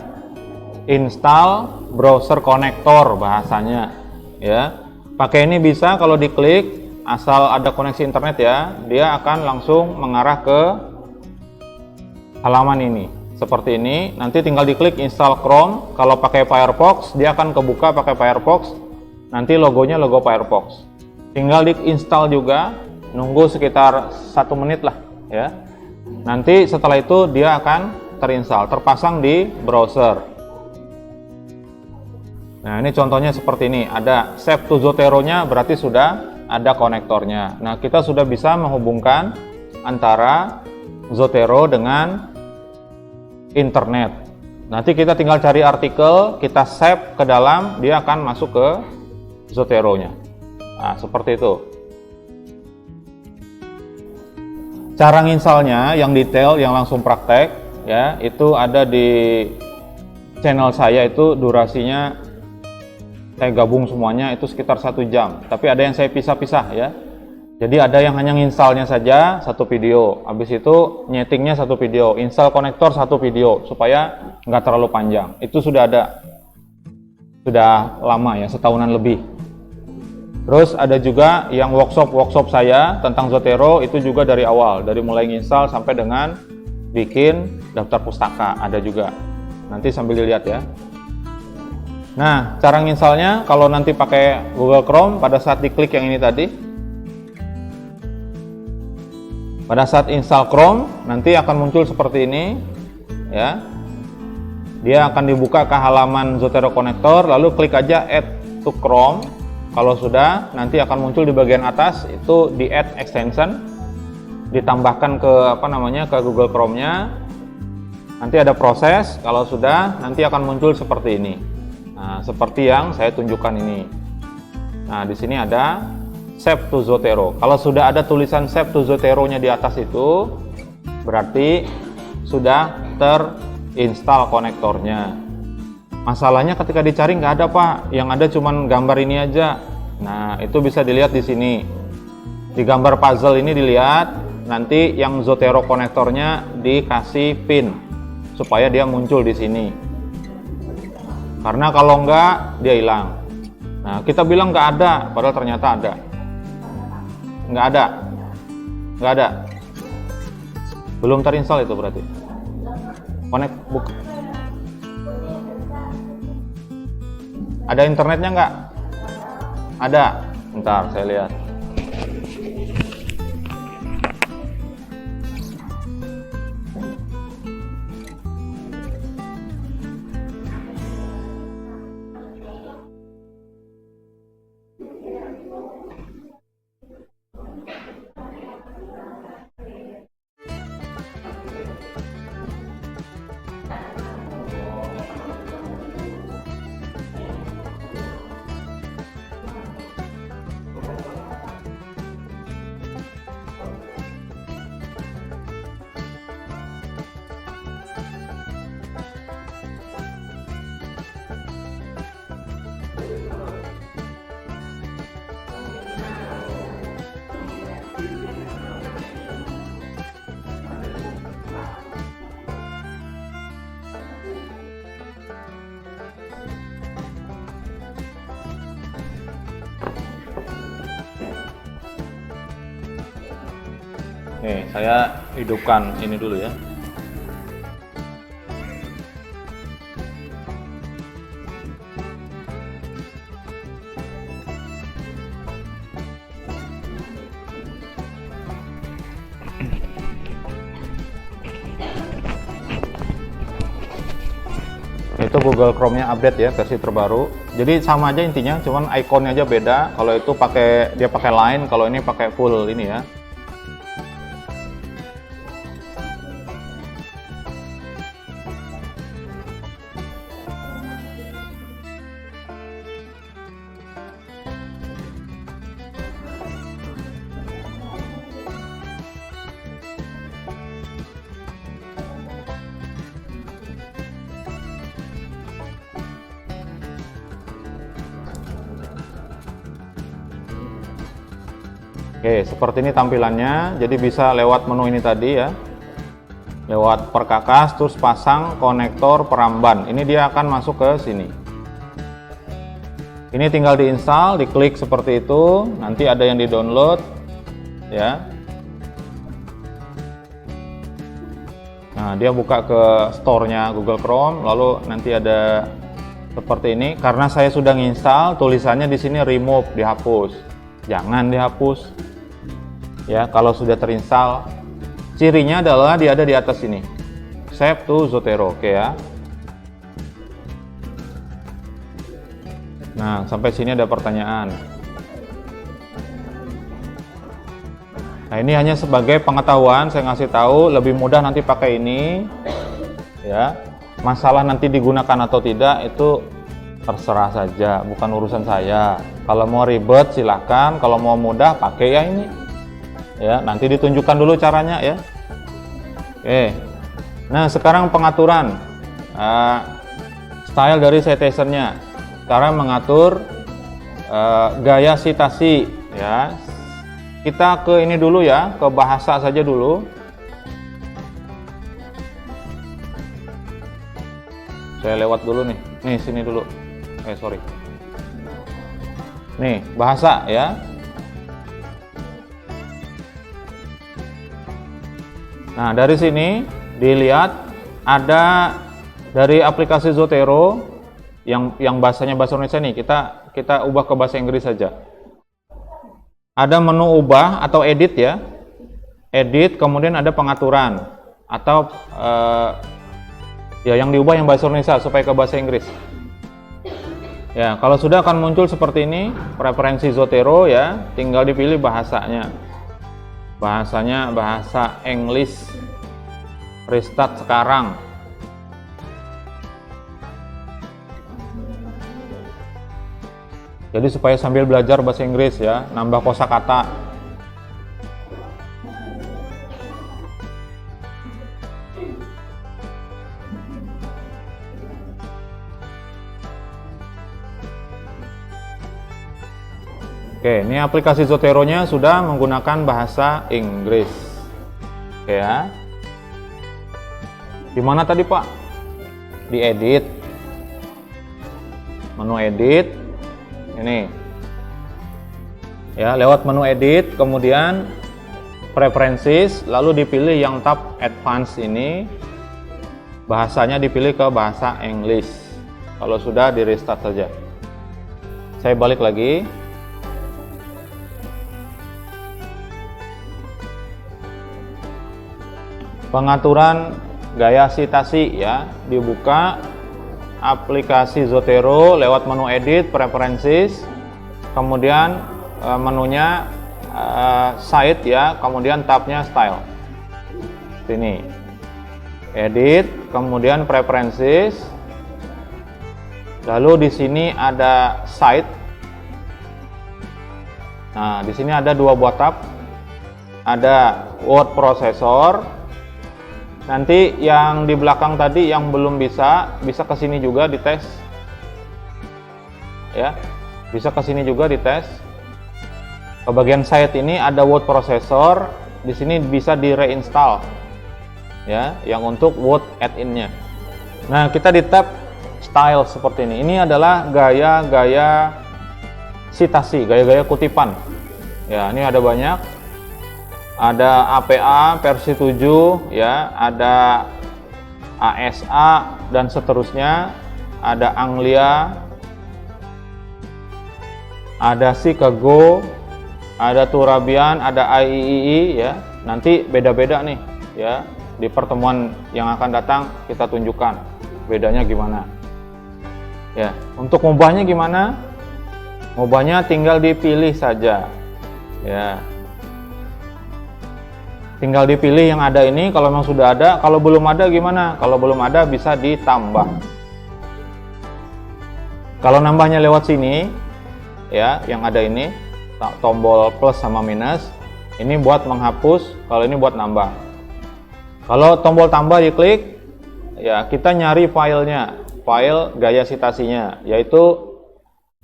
Install browser konektor bahasanya. Ya, pakai ini bisa kalau diklik, asal ada koneksi internet ya, dia akan langsung mengarah ke halaman ini seperti ini. Nanti tinggal diklik install Chrome. Kalau pakai Firefox, dia akan kebuka pakai Firefox. Nanti logonya logo Firefox. Tinggal diinstal juga, nunggu sekitar 1 menit lah ya. Nanti setelah itu dia akan terinstall, terpasang di browser. Nah ini contohnya seperti ini, ada save to Zotero-nya, berarti sudah ada konektornya. Nah kita sudah bisa menghubungkan antara Zotero dengan internet. Nanti kita tinggal cari artikel, kita save ke dalam, dia akan masuk ke Zotero-nya. Nah seperti itu. Cara nginstalnya yang detail, yang langsung praktek ya, itu ada di channel saya itu durasinya saya gabung semuanya itu sekitar 1 jam, tapi ada yang saya pisah-pisah ya. Jadi ada yang hanya installnya saja 1 video, habis itu nyetingnya 1 video, install konektor 1 video supaya nggak terlalu panjang. Itu sudah ada, sudah lama ya, setahunan lebih. Terus ada juga yang workshop saya tentang Zotero, itu juga dari awal, dari mulai install sampai dengan bikin daftar pustaka ada juga. Nanti sambil dilihat ya. Nah, cara nginstallnya kalau nanti pakai Google Chrome, pada saat diklik yang ini tadi, pada saat install Chrome nanti akan muncul seperti ini ya. Dia akan dibuka ke halaman Zotero Connector, lalu klik aja add to Chrome. Kalau sudah, nanti akan muncul di bagian atas itu di add extension, ditambahkan ke ke Google Chrome-nya. Nanti ada proses, kalau sudah nanti akan muncul seperti ini. Nah, seperti yang saya tunjukkan ini. Nah, di sini ada Save to Zotero. Kalau sudah ada tulisan Save to Zotero-nya di atas itu, berarti sudah terinstall konektornya. Masalahnya ketika dicari nggak ada Pak, yang ada cuman gambar ini aja. Nah, itu bisa dilihat di sini. Di gambar puzzle ini dilihat, nanti yang Zotero konektornya dikasih pin supaya dia muncul di sini. Karena kalau nggak, dia hilang. Nah, kita bilang nggak ada, padahal ternyata ada. Nggak ada. Belum terinstall itu berarti. Connect book. Ada internetnya nggak? Ada. Bentar, saya lihat. Nih, saya hidupkan ini dulu ya. Itu Google Chrome-nya update ya, versi terbaru. Jadi sama aja intinya, cuman ikonnya aja beda. Kalau itu dia pakai line, kalau ini pakai full ini ya. Oke, seperti ini tampilannya. Jadi bisa lewat menu ini tadi ya, lewat perkakas, terus pasang konektor peramban. Ini dia akan masuk ke sini. Ini tinggal diinstal, diklik seperti itu. Nanti ada yang di-download ya. Nah, dia buka ke store-nya Google Chrome, lalu nanti ada seperti ini. Karena saya sudah nginstal, tulisannya di sini remove, dihapus. Jangan dihapus. Ya, kalau sudah terinstall, cirinya adalah dia ada di atas sini, Save to Zotero, oke ya. Nah, sampai sini ada pertanyaan. Nah, ini hanya sebagai pengetahuan, saya ngasih tahu, lebih mudah nanti pakai ini, ya. Masalah nanti digunakan atau tidak itu terserah saja, bukan urusan saya. Kalau mau ribet silahkan, kalau mau mudah pakai ya ini. Ya, nanti ditunjukkan dulu caranya ya. Oke. Nah, sekarang pengaturan. style dari citationnya, cara mengatur gaya citasi ya. Kita ke ini dulu ya, ke bahasa saja dulu. Saya lewat dulu nih, sini dulu. Sorry. Nih, bahasa ya. Nah, dari sini dilihat ada dari aplikasi Zotero yang bahasanya bahasa Indonesia nih, kita ubah ke bahasa Inggris saja. Ada menu ubah atau edit ya. Edit, kemudian ada pengaturan atau ya yang diubah yang bahasa Indonesia supaya ke bahasa Inggris. Ya, kalau sudah akan muncul seperti ini, preferensi Zotero ya, tinggal dipilih bahasanya. Bahasanya bahasa English. Restart sekarang. Jadi supaya sambil belajar bahasa Inggris ya, nambah kosakata. Oke, ini aplikasi Zotero-nya sudah menggunakan bahasa Inggris. Oke ya. Di mana tadi Pak? Di edit. Menu edit. Ini. Ya, lewat menu edit, kemudian preferences, lalu dipilih yang tab advance ini. Bahasanya dipilih ke bahasa English. Kalau sudah di restart saja. Saya balik lagi. Pengaturan gaya citasi ya, dibuka aplikasi Zotero lewat menu edit, preferences, kemudian menunya site ya, kemudian tabnya style. Sini. Edit, kemudian preferences. Lalu di sini ada site. Nah, di sini ada dua buah tab. Ada word processor. Nanti yang di belakang tadi yang belum bisa ke sini juga dites. Ya. Bisa ke sini juga dites. Ke bagian site ini ada word processor, di sini bisa di reinstall. Ya, yang untuk word add-in-nya. Nah, kita di tab style seperti ini. Ini adalah gaya-gaya citasi, gaya-gaya kutipan. Ya, ini ada banyak. Ada APA versi 7 ya, ada ASA dan seterusnya, ada Anglia, ada Chicago, ada Turabian, ada IEEE ya. Nanti beda-beda nih ya. Di pertemuan yang akan datang kita tunjukkan bedanya gimana. Ya, untuk ngubahnya gimana? Ngubahnya tinggal dipilih saja. Ya. Tinggal dipilih yang ada ini, kalau memang sudah ada, kalau belum ada gimana? Kalau belum ada bisa ditambah. Kalau nambahnya lewat sini, ya, yang ada ini, tombol plus sama minus, ini buat menghapus, kalau ini buat nambah. Kalau tombol tambah diklik, ya kita nyari filenya, file gaya citasinya, yaitu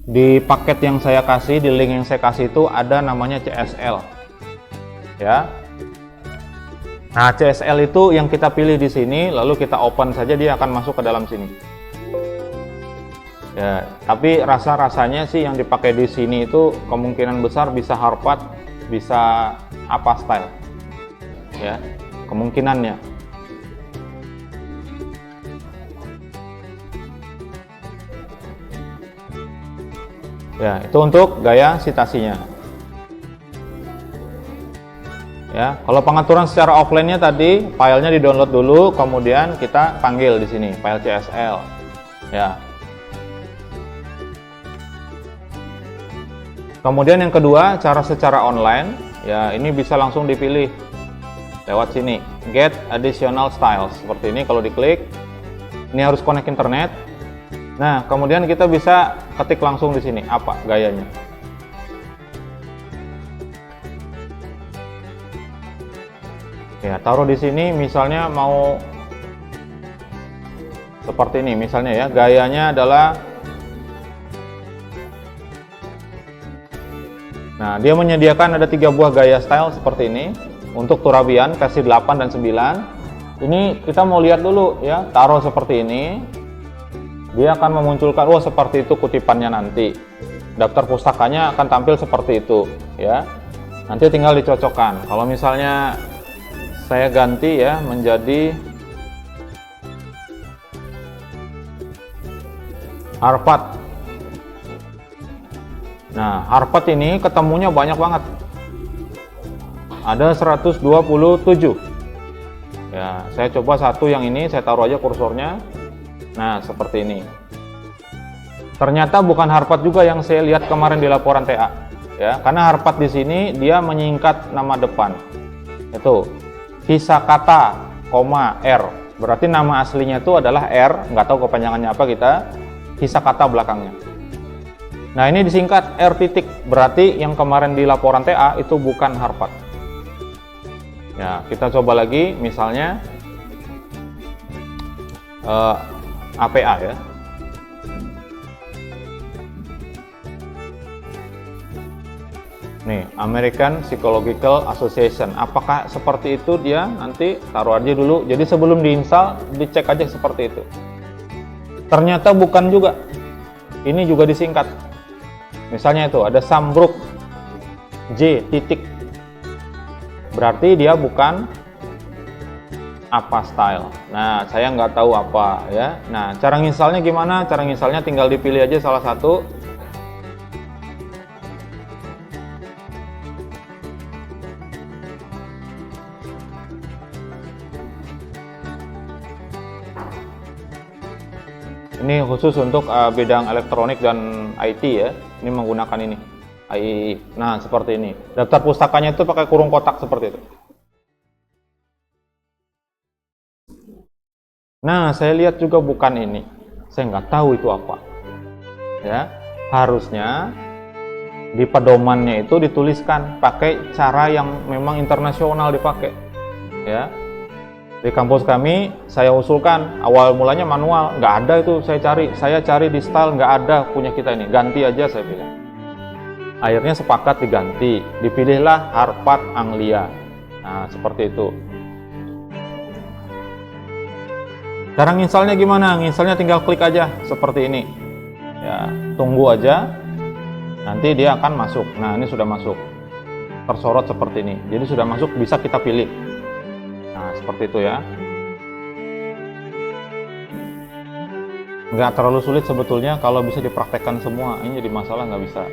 di paket yang saya kasih, di link yang saya kasih itu ada namanya CSL. Ya. Nah, CSL itu yang kita pilih di sini, lalu kita open saja, dia akan masuk ke dalam sini. Ya, tapi rasa-rasanya sih yang dipakai di sini itu kemungkinan besar bisa Harpad, bisa apa style. Ya, kemungkinannya. Ya, itu untuk gaya citasinya. Ya, kalau pengaturan secara offline-nya tadi, filenya di-download dulu, kemudian kita panggil di sini, file CSL. Ya. Kemudian yang kedua, cara secara online, ya ini bisa langsung dipilih lewat sini, Get Additional Styles. Seperti ini kalau diklik, ini harus connect internet. Nah, kemudian kita bisa ketik langsung di sini, apa gayanya. Ya, taruh di sini misalnya mau seperti ini misalnya ya, gayanya adalah, nah dia menyediakan ada 3 buah gaya style seperti ini untuk Turabian versi 8 dan 9. Ini kita mau lihat dulu ya, taruh seperti ini, dia akan memunculkan, oh seperti itu kutipannya nanti, daftar pustakanya akan tampil seperti itu ya, nanti tinggal dicocokkan. Kalau misalnya saya ganti ya menjadi Harvard. Nah, Harvard ini ketemunya banyak banget. Ada 127. Ya, saya coba satu yang ini, saya taruh aja kursornya. Nah, seperti ini. Ternyata bukan Harvard juga yang saya lihat kemarin di laporan TA. Ya, karena Harvard di sini dia menyingkat nama depan. Itu Hisakata, R. Berarti nama aslinya itu adalah R, nggak tahu kepanjangannya apa kita. Hisakata belakangnya. Nah ini disingkat R titik, berarti yang kemarin di laporan TA itu bukan Harvard. Ya kita coba lagi, misalnya APA ya. Nih American Psychological Association. Apakah seperti itu dia? Nanti taruh aja dulu. Jadi sebelum diinstal dicek aja seperti itu. Ternyata bukan juga, ini juga disingkat. Misalnya itu ada Sambrook J titik, berarti dia bukan apa style. Nah saya nggak tahu apa ya. Nah cara nginstalnya gimana? Cara nginstalnya tinggal dipilih aja salah satu. Ini khusus untuk bidang elektronik dan IT ya. Ini menggunakan ini AI. Nah seperti ini. Daftar pustakanya itu pakai kurung kotak seperti itu. Nah saya lihat juga bukan ini. Saya nggak tahu itu apa. Ya harusnya di pedomannya itu dituliskan pakai cara yang memang internasional dipakai. Ya. Di kampus kami saya usulkan awal mulanya manual, nggak ada itu, saya cari di style, nggak ada punya kita ini, ganti aja saya bilang. Akhirnya sepakat diganti, dipilihlah Harvard Anglia. Nah seperti itu. Cara nginstalnya gimana? Nginstalnya tinggal klik aja seperti ini. Ya tunggu aja, nanti dia akan masuk. Nah ini sudah masuk, tersorot seperti ini. Jadi sudah masuk, bisa kita pilih. Nah seperti itu ya, nggak terlalu sulit sebetulnya kalau bisa dipraktekkan semua. Ini jadi masalah nggak bisa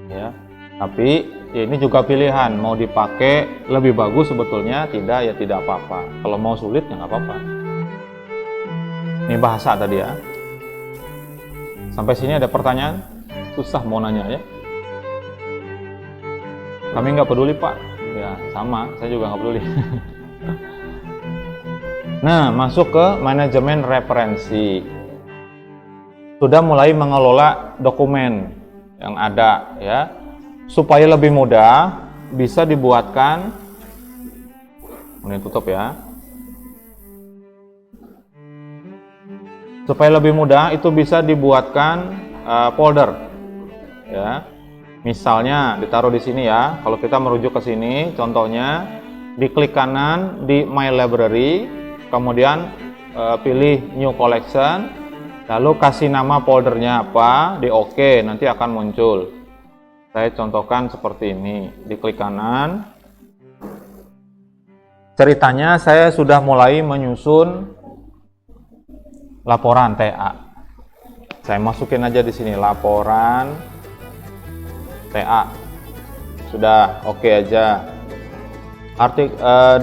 ya, tapi ini juga pilihan, mau dipakai lebih bagus sebetulnya, tidak ya tidak apa-apa. Kalau mau sulit ya nggak apa-apa. Ini bahasa tadi ya. Sampai sini ada pertanyaan? Susah mau nanya ya. Kami nggak peduli Pak. Ya sama, saya juga nggak peduli. Nah, masuk ke manajemen referensi. Sudah mulai mengelola dokumen yang ada ya. Supaya lebih mudah bisa dibuatkan, ini tutup ya. Supaya lebih mudah itu bisa dibuatkan folder ya. Misalnya ditaruh di sini ya. Kalau kita merujuk ke sini, contohnya diklik kanan di My Library, kemudian pilih New Collection, lalu kasih nama foldernya apa, di OK, nanti akan muncul. Saya contohkan seperti ini, diklik kanan. Ceritanya saya sudah mulai menyusun laporan TA. Saya masukin aja di sini laporan TA. Sudah OK aja.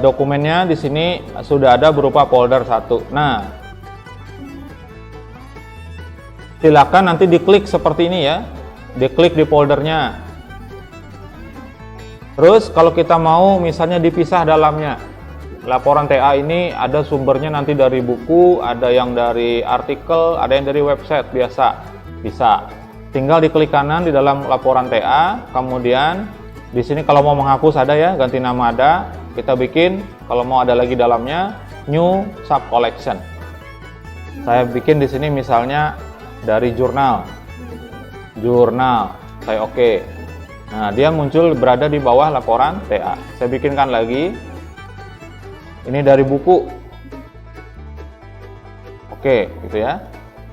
Dokumennya di sini sudah ada berupa folder 1. Nah, silakan nanti diklik seperti ini ya, diklik di foldernya. Terus kalau kita mau misalnya dipisah dalamnya, laporan TA ini ada sumbernya nanti dari buku, ada yang dari artikel, ada yang dari website biasa, bisa. Tinggal diklik kanan di dalam laporan TA, kemudian di sini kalau mau menghapus ada ya, ganti nama ada, kita bikin. Kalau mau ada lagi dalamnya, new sub collection. Saya bikin di sini misalnya dari jurnal, saya oke. Nah, dia muncul berada di bawah laporan TA. Saya bikinkan lagi. Ini dari buku. Oke, gitu ya.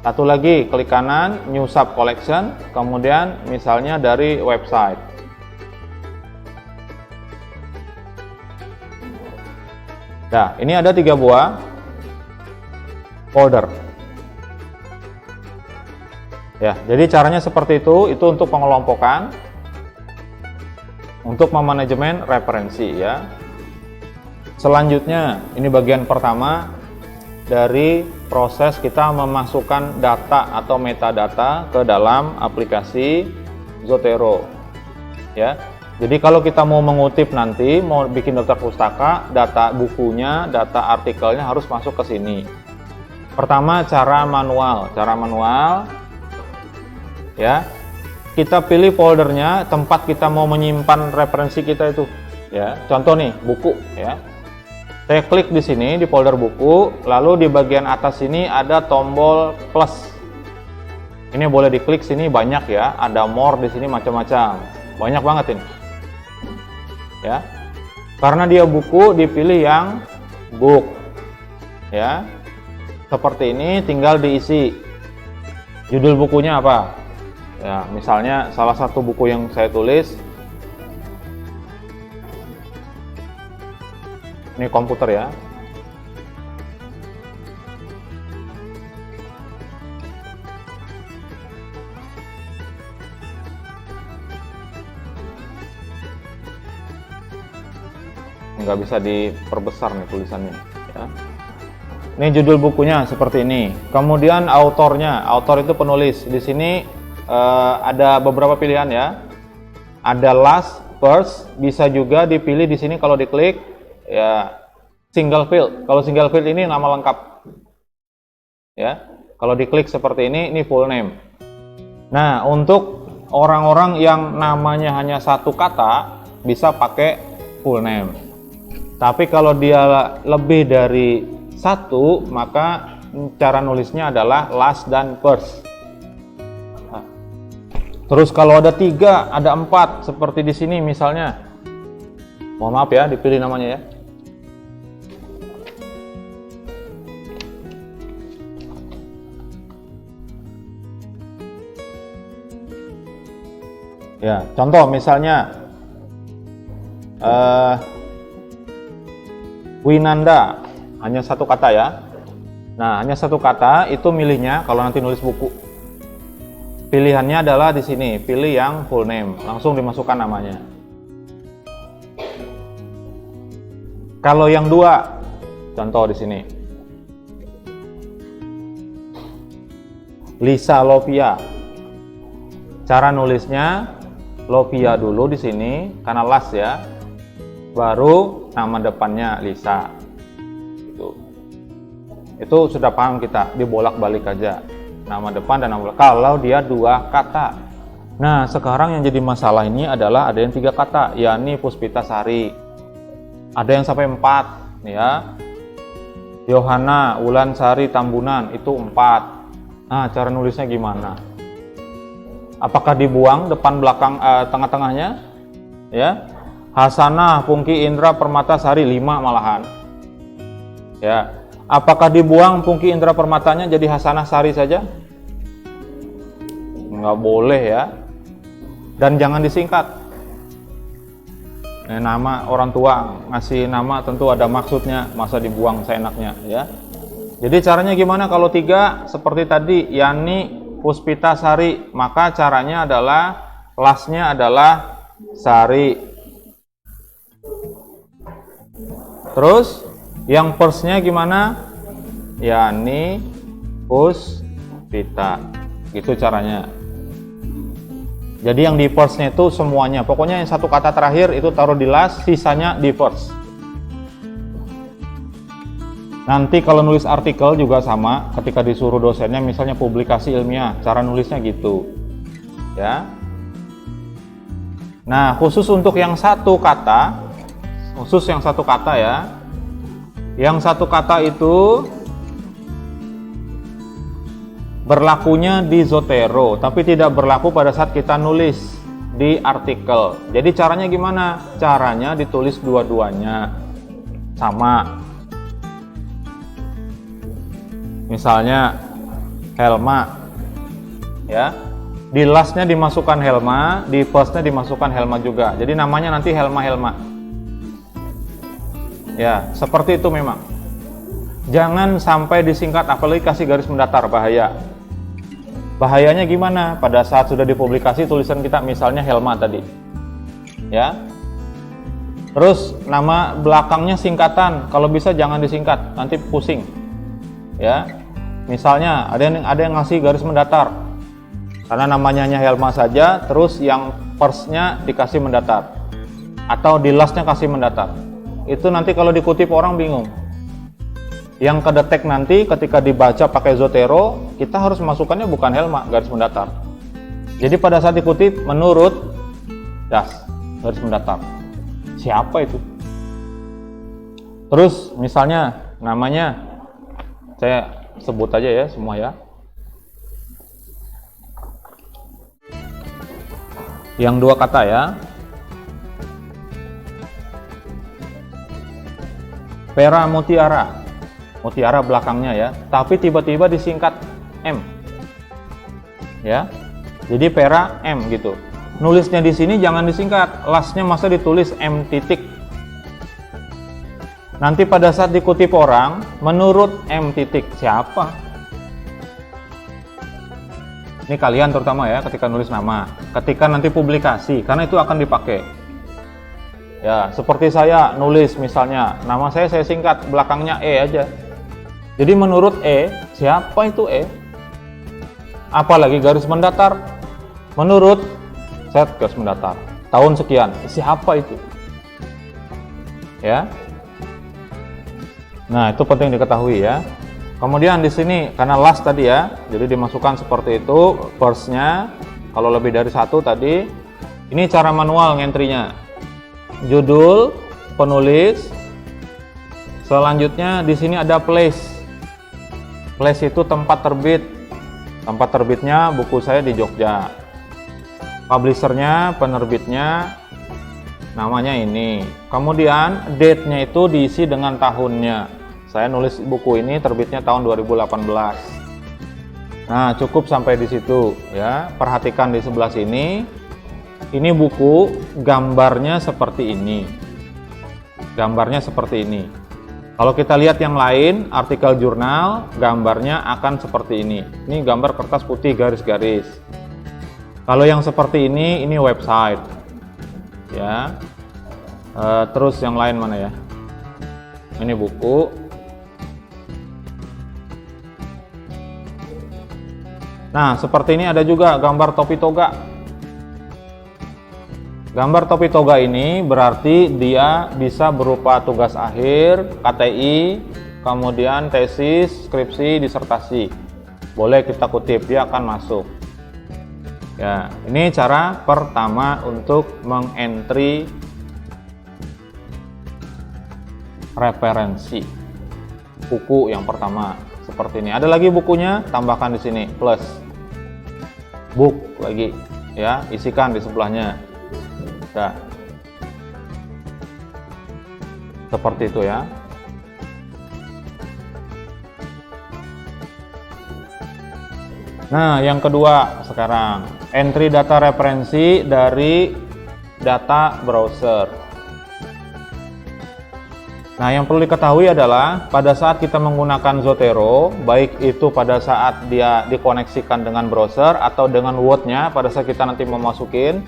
Satu lagi, klik kanan, New Sub Collection, kemudian misalnya dari website. Nah, ini ada 3 buah folder. Ya, jadi caranya seperti itu untuk pengelompokan, untuk memanajemen referensi ya. Selanjutnya, ini bagian pertama dari proses kita memasukkan data atau metadata ke dalam aplikasi Zotero ya. Jadi kalau kita mau mengutip nanti, mau bikin daftar pustaka, data bukunya, data artikelnya harus masuk ke sini. Pertama, cara manual ya. Kita pilih foldernya, tempat kita mau menyimpan referensi kita itu ya. Contoh nih, buku ya. Saya klik di sini di folder buku, lalu di bagian atas sini ada tombol plus. Ini boleh diklik sini, banyak ya, ada more di sini macam-macam. Banyak banget ini. Ya. Karena dia buku, dipilih yang book. Ya. Seperti ini, tinggal diisi. Judul bukunya apa? Ya, misalnya salah satu buku yang saya tulis, ini komputer ya. Nggak bisa diperbesar nih tulisannya ya. Ini judul bukunya seperti ini. Kemudian autornya, autor itu penulis. Di sini ada beberapa pilihan ya. Ada last, first, bisa juga dipilih di sini kalau diklik ya single field. Kalau single field ini nama lengkap. Ya. Kalau diklik seperti ini full name. Nah, untuk orang-orang yang namanya hanya satu kata bisa pakai full name. Tapi kalau dia lebih dari satu, maka cara nulisnya adalah last dan first. Terus kalau ada 3, ada 4, seperti di sini misalnya. Mohon maaf ya, dipilih namanya ya. Ya, contoh misalnya Winanda, hanya satu kata ya. Nah, hanya satu kata itu milihnya kalau nanti nulis buku. Pilihannya adalah di sini, pilih yang full name, langsung dimasukkan namanya. Kalau yang 2, contoh di sini, Lisa Lovia. Cara nulisnya Lovia dulu di sini karena last ya, baru nama depannya Lisa. Itu sudah paham kita, dibolak-balik aja. Nama depan dan nama belakang kalau dia 2 kata. Nah, sekarang yang jadi masalah ini adalah ada yang 3 kata, yakni Puspita Sari. Ada yang sampai 4 ya. Yohana Wulan Sari Tambunan itu 4. Nah, cara nulisnya gimana? Apakah dibuang depan belakang tengah-tengahnya? Ya. Hasanah Pungki Indra Permata Sari 5 malahan. Ya. Apakah dibuang Pungki Indra Permatanya jadi Hasanah Sari saja? Nggak boleh ya. Dan jangan disingkat. Nama orang tua ngasih nama tentu ada maksudnya, masa dibuang seenaknya ya. Jadi caranya gimana kalau 3 seperti tadi, Yani Puspita Sari, maka caranya adalah lastnya adalah Sari. Terus yang first-nya gimana? Yani Puspita. Gitu caranya. Jadi yang di first-nya itu semuanya. Pokoknya yang satu kata terakhir itu taruh di last, sisanya di first. Nanti kalau nulis artikel juga sama, ketika disuruh dosennya misalnya publikasi ilmiah, cara nulisnya gitu. Ya. Nah, khusus untuk yang satu kata, ya. Yang satu kata itu berlakunya di Zotero, tapi tidak berlaku pada saat kita nulis di artikel. Jadi caranya gimana? Caranya ditulis dua-duanya sama. Misalnya Helma, ya, di lastnya dimasukkan Helma, di firstnya dimasukkan Helma juga. Jadi namanya nanti Helma. Ya, seperti itu memang. Jangan sampai disingkat, apalagi kasih garis mendatar, bahaya. Bahayanya gimana? Pada saat sudah dipublikasi tulisan kita misalnya Helma tadi, ya. Terus nama belakangnya singkatan, kalau bisa jangan disingkat, nanti pusing, ya. Misalnya ada yang ngasih garis mendatar, karena namanya hanya Helma saja, terus yang first-nya dikasih mendatar, atau di last-nya kasih mendatar. Itu nanti kalau dikutip orang bingung. Yang kedetek nanti ketika dibaca pakai Zotero, kita harus masukkannya bukan Helma, garis mendatar. Jadi pada saat dikutip menurut das, garis mendatar. Siapa itu? Terus misalnya namanya, saya sebut aja ya semua ya. Yang dua kata ya. Pera Mutiara. Mutiara belakangnya ya, tapi tiba-tiba disingkat M, ya. Jadi Pera M gitu. Nulisnya di sini jangan disingkat, lastnya masa ditulis M titik. Nanti pada saat dikutip orang, menurut M titik siapa? Ini kalian terutama ya, ketika nulis nama, ketika nanti publikasi, karena itu akan dipakai. Ya, seperti saya nulis misalnya, nama saya singkat, belakangnya E aja. Jadi menurut E, siapa itu E? Apalagi garis mendatar. Menurut set garis mendatar. Tahun sekian, siapa itu? Ya. Nah, itu penting diketahui ya. Kemudian di sini karena last tadi ya, jadi dimasukkan seperti itu first-nya. Kalau lebih dari satu tadi, ini cara manual ngentry-nya. Judul, penulis. Selanjutnya di sini ada place. Place itu tempat terbit. Tempat terbitnya buku saya di Jogja. Publishernya, penerbitnya, namanya ini. Kemudian date-nya itu diisi dengan tahunnya. Saya nulis buku ini terbitnya tahun 2018. Nah, cukup sampai di situ ya. Perhatikan di sebelah sini. Ini buku, gambarnya seperti ini. Gambarnya seperti ini. Kalau kita lihat yang lain, artikel jurnal, gambarnya akan seperti ini. Ini gambar kertas putih garis-garis. Kalau yang seperti ini website. Ya. Terus yang lain mana ya? Ini buku. Nah, seperti ini ada juga gambar topi toga. Gambar topi toga ini berarti dia bisa berupa tugas akhir, KTI, kemudian tesis, skripsi, disertasi. Boleh kita kutip, dia akan masuk. Ya, ini cara pertama untuk mengentry referensi buku yang pertama seperti ini. Ada lagi bukunya, tambahkan di sini plus book lagi ya, isikan di sebelahnya. Nah, seperti itu ya. Nah, yang kedua sekarang entry data referensi dari data browser. Nah, yang perlu diketahui adalah pada saat kita menggunakan Zotero, baik itu pada saat dia dikoneksikan dengan browser atau dengan Word-nya, pada saat kita nanti memasukin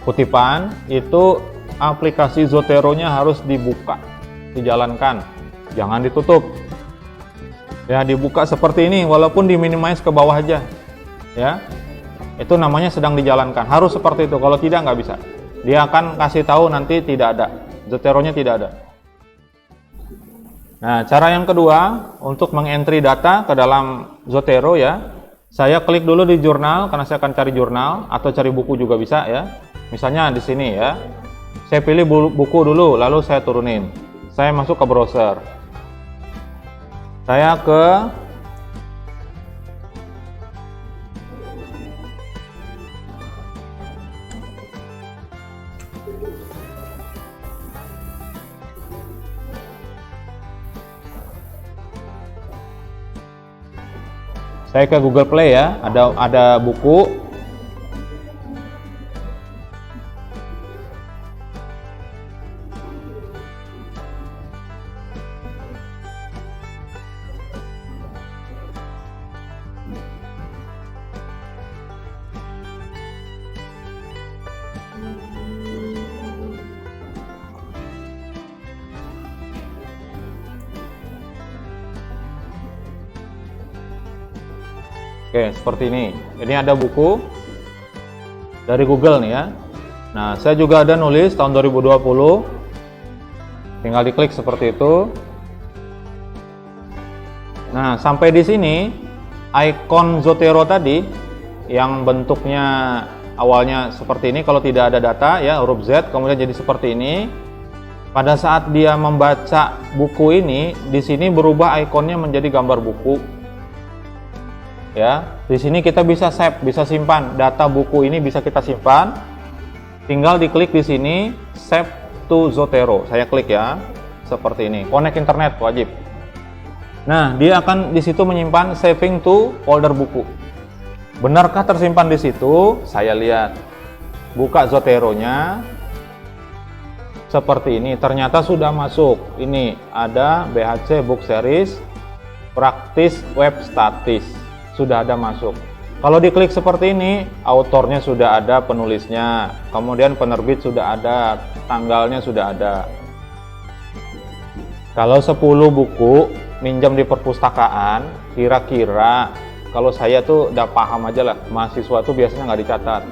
kutipan, itu aplikasi Zotero-nya harus dibuka, dijalankan, jangan ditutup. Ya, dibuka seperti ini, walaupun diminimize ke bawah aja. Ya, itu namanya sedang dijalankan. Harus seperti itu, kalau tidak nggak bisa. Dia akan kasih tahu nanti tidak ada, Zotero-nya tidak ada. Nah, cara yang kedua untuk mengentry data ke dalam Zotero ya, saya klik dulu di jurnal karena saya akan cari jurnal atau cari buku juga bisa ya. Misalnya di sini ya, saya pilih buku dulu, lalu saya turunin. Saya masuk ke browser. Saya ke Saya ke Google Play ya, ada buku. Oke, seperti ini. Ini ada buku dari Google nih ya. Nah, saya juga ada nulis tahun 2020. Tinggal diklik seperti itu. Nah, sampai di sini icon Zotero tadi yang bentuknya awalnya seperti ini, kalau tidak ada data ya, huruf Z, kemudian jadi seperti ini. Pada saat dia membaca buku ini, di sini berubah ikonnya menjadi gambar buku. Ya, di sini kita bisa save, bisa simpan data buku ini, bisa kita simpan. Tinggal diklik di sini save to Zotero. Saya klik ya, seperti ini. Connect internet wajib. Nah, dia akan di situ menyimpan saving to folder buku. Benarkah tersimpan di situ? Saya lihat. Buka Zotero-nya. Seperti ini. Ternyata sudah masuk. Ini ada BHC Book Series Practice Web Statis. Sudah ada masuk. Kalau diklik seperti ini, autornya sudah ada, penulisnya, kemudian penerbit sudah ada, tanggalnya sudah ada. Kalau 10 buku minjam di perpustakaan, kira-kira kalau saya tuh udah paham aja lah, mahasiswa tuh biasanya nggak dicatat.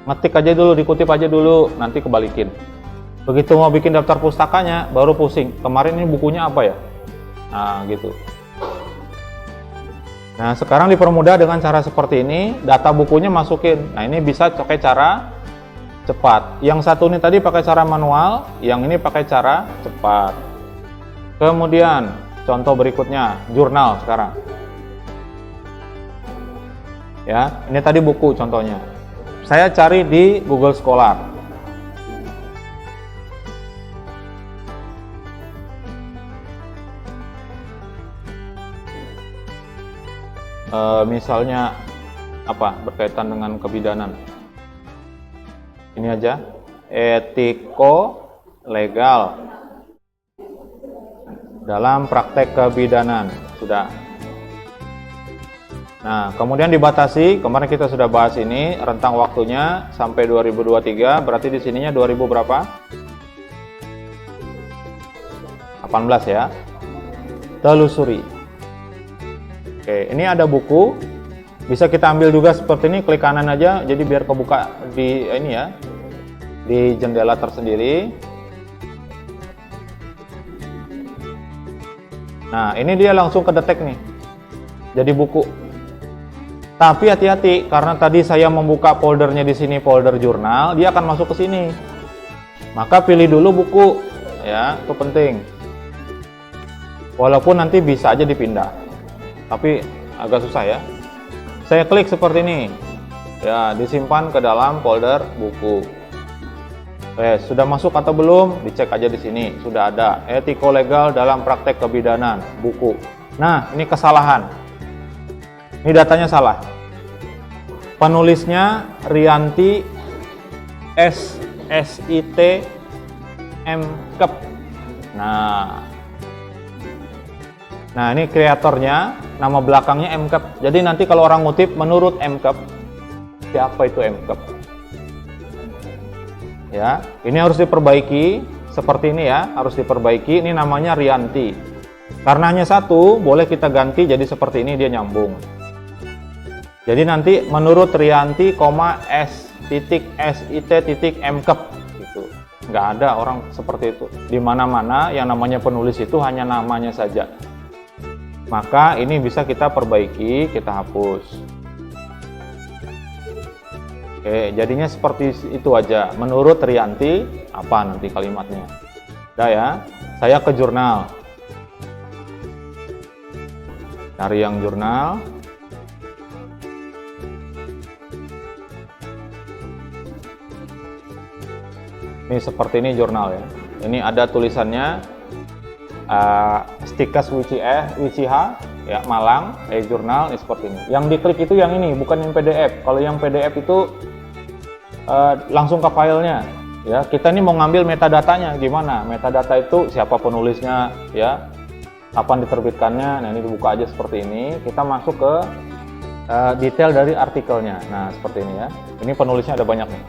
Ngetik aja dulu, dikutip aja dulu, nanti kebalikin. Begitu mau bikin daftar pustakanya, baru pusing. Kemarin ini bukunya apa ya? Nah, gitu. Nah, sekarang dipermudah dengan cara seperti ini, data bukunya masukin. Nah, ini bisa pakai cara cepat. Yang satu ini tadi pakai cara manual, yang ini pakai cara cepat. Kemudian, contoh berikutnya, jurnal sekarang. Ya, ini tadi buku contohnya. Saya cari di Google Scholar. Misalnya apa berkaitan dengan kebidanan, ini aja, etiko legal dalam praktek kebidanan, sudah. Nah, kemudian dibatasi, kemarin kita sudah bahas ini, rentang waktunya sampai 2023, berarti di sininya 2000 berapa? 18 ya. Telusuri. Oke, ini ada buku, bisa kita ambil juga seperti ini, klik kanan aja, jadi biar kebuka di ini ya, di jendela tersendiri. Nah, ini dia langsung kedetek nih, jadi buku. Tapi hati-hati, karena tadi saya membuka foldernya di sini, folder jurnal, dia akan masuk ke sini. Maka pilih dulu buku, ya, itu penting. Walaupun nanti bisa aja dipindah, tapi agak susah ya. Saya klik seperti ini, ya, disimpan ke dalam folder buku. Sudah masuk atau belum? Dicek aja di sini, sudah ada. Etiko legal dalam praktek kebidanan, buku. Nah, ini kesalahan. Ini datanya salah. Penulisnya Rianti SSIT MKep. Nah, ini kreatornya, nama belakangnya MKep. Jadi nanti kalau orang ngutip menurut MKep, siapa itu MKep? Ya, ini harus diperbaiki seperti ini ya, harus diperbaiki. Ini namanya Rianti. Karena hanya satu, boleh kita ganti jadi seperti ini, dia nyambung. Jadi nanti menurut Rianti, S.SIT.MKep gitu. Nggak ada orang seperti itu. Di mana-mana yang namanya penulis itu hanya namanya saja. Maka ini bisa kita perbaiki, kita hapus. Oke, jadinya seperti itu aja. Menurut Rianti, apa nanti kalimatnya? Udah ya, saya ke jurnal. Cari yang jurnal. Ini seperti ini jurnal ya. Ini ada tulisannya Stikas Wichiha ya, Malang, e-jurnal, ini seperti ini. Yang diklik itu yang ini, bukan yang PDF. Kalau yang PDF itu langsung ke filenya. Ya, kita ini mau ngambil metadatanya gimana? Metadata itu siapa penulisnya, ya, kapan diterbitkannya. Nah, ini dibuka aja seperti ini. Kita masuk ke detail dari artikelnya. Nah, seperti ini ya. Ini penulisnya ada banyak nih.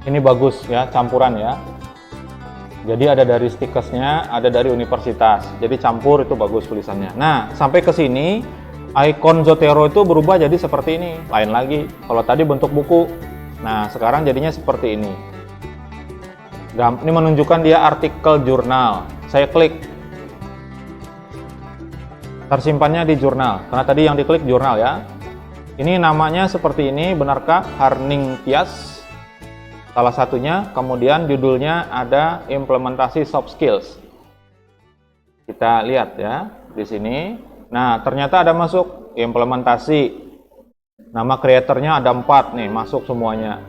Ini bagus ya, campuran ya. Jadi ada dari Stikesnya, ada dari universitas. Jadi campur, itu bagus tulisannya. Nah, sampai ke sini ikon Zotero itu berubah jadi seperti ini. Lain lagi. Kalau tadi bentuk buku. Nah, sekarang jadinya seperti ini. Ini menunjukkan dia artikel jurnal. Saya klik. Tersimpannya di jurnal. Karena tadi yang diklik jurnal ya. Ini namanya seperti ini, benarkah? Harningtyas. Salah satunya, kemudian judulnya ada implementasi soft skills. Kita lihat ya di sini. Nah, ternyata ada masuk implementasi. Nama kreatornya ada 4 nih, masuk semuanya.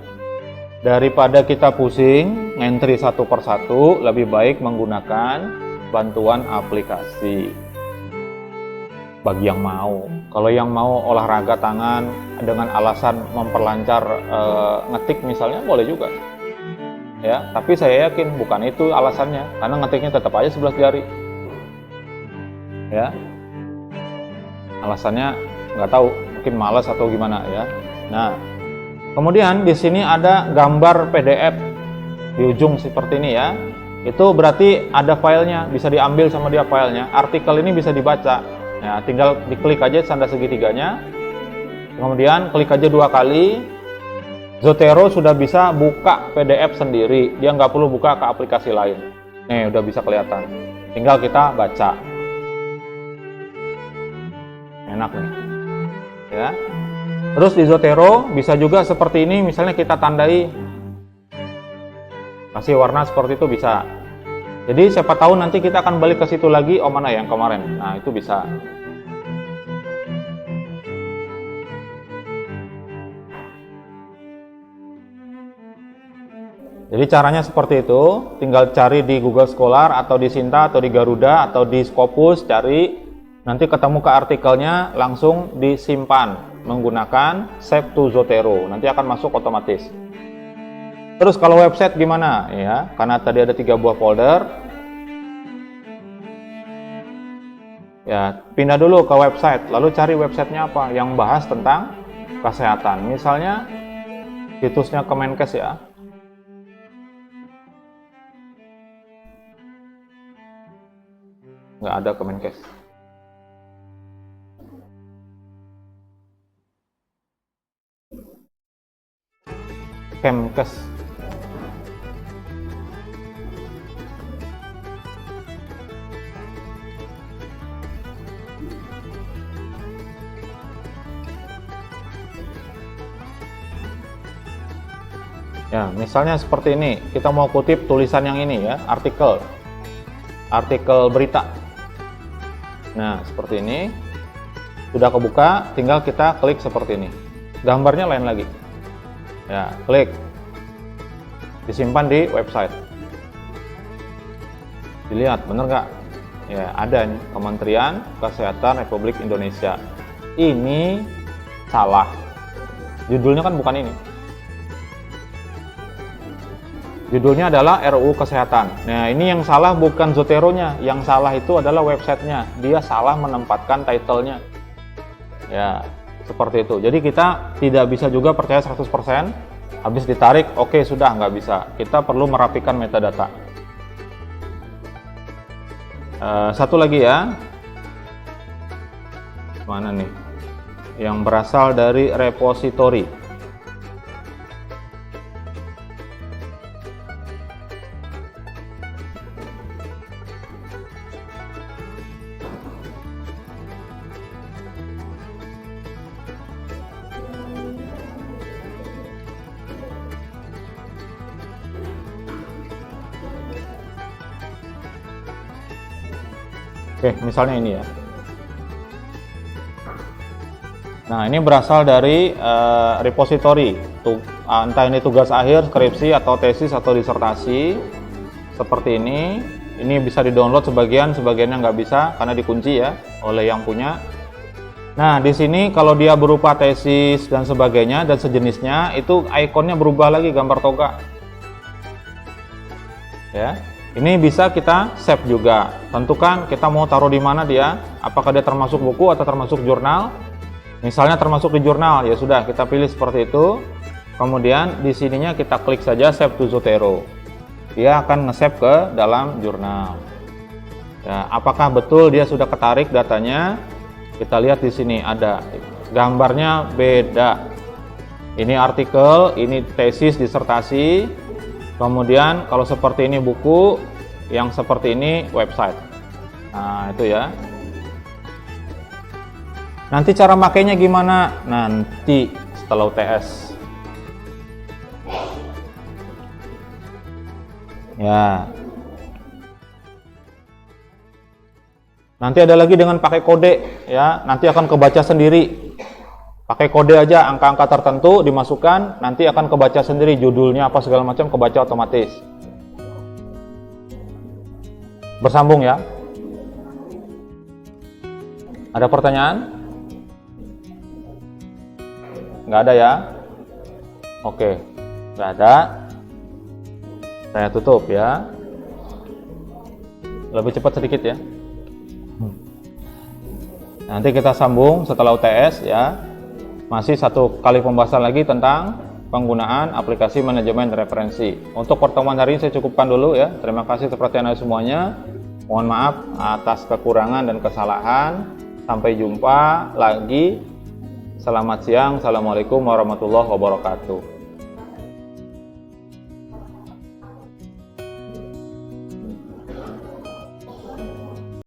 Daripada kita pusing ngentri satu persatu, lebih baik menggunakan bantuan aplikasi. Bagi yang mau. Kalau yang mau olahraga tangan dengan alasan memperlancar ngetik misalnya, boleh juga. Ya, tapi saya yakin bukan itu alasannya, karena ngetiknya tetap aja 11 jari. Ya. Alasannya nggak tahu, mungkin malas atau gimana ya. Nah, kemudian di sini ada gambar PDF di ujung seperti ini ya. Itu berarti ada filenya, bisa diambil sama dia filenya. Artikel ini bisa dibaca. Ya, tinggal diklik aja tanda segitiganya, kemudian klik aja 2 kali. Zotero sudah bisa buka PDF sendiri, dia nggak perlu buka ke aplikasi lain. Nih, udah bisa kelihatan. Tinggal kita baca. Enak nih. Ya. Terus di Zotero bisa juga seperti ini, misalnya kita tandai, kasih warna seperti itu bisa. Jadi siapa tahu nanti kita akan balik ke situ lagi, oh mana yang kemarin. Nah, itu bisa. Jadi caranya seperti itu, tinggal cari di Google Scholar atau di Sinta atau di Garuda atau di Scopus, cari, nanti ketemu ke artikelnya, langsung disimpan menggunakan Save to Zotero, nanti akan masuk otomatis. Terus kalau website gimana ya? Karena tadi ada 3 buah folder. Ya, pindah dulu ke website, lalu cari websitenya apa yang bahas tentang kesehatan. Misalnya situsnya Kemenkes ya. Nggak ada Kemenkes. Kemkes. Ya, misalnya seperti ini, kita mau kutip tulisan yang ini ya, artikel berita. Nah, seperti ini, sudah kebuka, tinggal kita klik seperti ini. Gambarnya lain lagi. Ya, klik, disimpan di website. Dilihat, bener nggak? Ya, ada nih, Kementerian Kesehatan Republik Indonesia. Ini salah. Judulnya kan bukan ini. Judulnya adalah RUU Kesehatan. Nah, ini yang salah bukan Zoteronya, yang salah itu adalah websitenya. Dia salah menempatkan title-nya. Ya, seperti itu. Jadi kita tidak bisa juga percaya 100%, habis ditarik, oke sudah, nggak bisa. Kita perlu merapikan metadata. Satu lagi ya. Mana nih? Yang berasal dari repository. Oke, misalnya ini ya. Nah, ini berasal dari repository. Entah ini tugas akhir, skripsi, atau tesis, atau disertasi. seperti ini. Ini bisa di-download sebagian, sebagiannya nggak bisa karena dikunci ya oleh yang punya. Nah, di sini kalau dia berupa tesis dan sebagainya dan sejenisnya, itu ikonnya berubah lagi gambar toga. Ya, ini bisa kita save juga. Tentukan kita mau taruh di mana dia, apakah dia termasuk buku atau termasuk jurnal. Misalnya termasuk di jurnal, ya sudah kita pilih seperti itu. Kemudian di sininya kita klik saja Save to Zotero. Dia akan nge-save ke dalam jurnal. Ya, apakah betul dia sudah ketarik datanya? Kita lihat di sini ada gambarnya beda. Ini artikel, ini tesis disertasi. Kemudian kalau seperti ini buku, yang seperti ini website. Nah, itu ya. Nanti cara makainya gimana? Nanti setelah UTS. Ya. Nanti ada lagi dengan pakai kode ya, nanti akan kebaca sendiri. Pakai kode aja angka-angka tertentu dimasukkan, nanti akan kebaca sendiri judulnya apa segala macam kebaca otomatis. Bersambung ya. Ada pertanyaan? Nggak ada ya? Oke, nggak ada. Saya tutup ya. Lebih cepat sedikit ya. Nanti kita sambung setelah UTS ya. Masih satu kali pembahasan lagi tentang penggunaan aplikasi manajemen referensi. Untuk pertemuan hari ini saya cukupkan dulu ya. Terima kasih atas perhatian semuanya. Mohon maaf atas kekurangan dan kesalahan. Sampai jumpa lagi. Selamat siang. Assalamualaikum warahmatullahi wabarakatuh.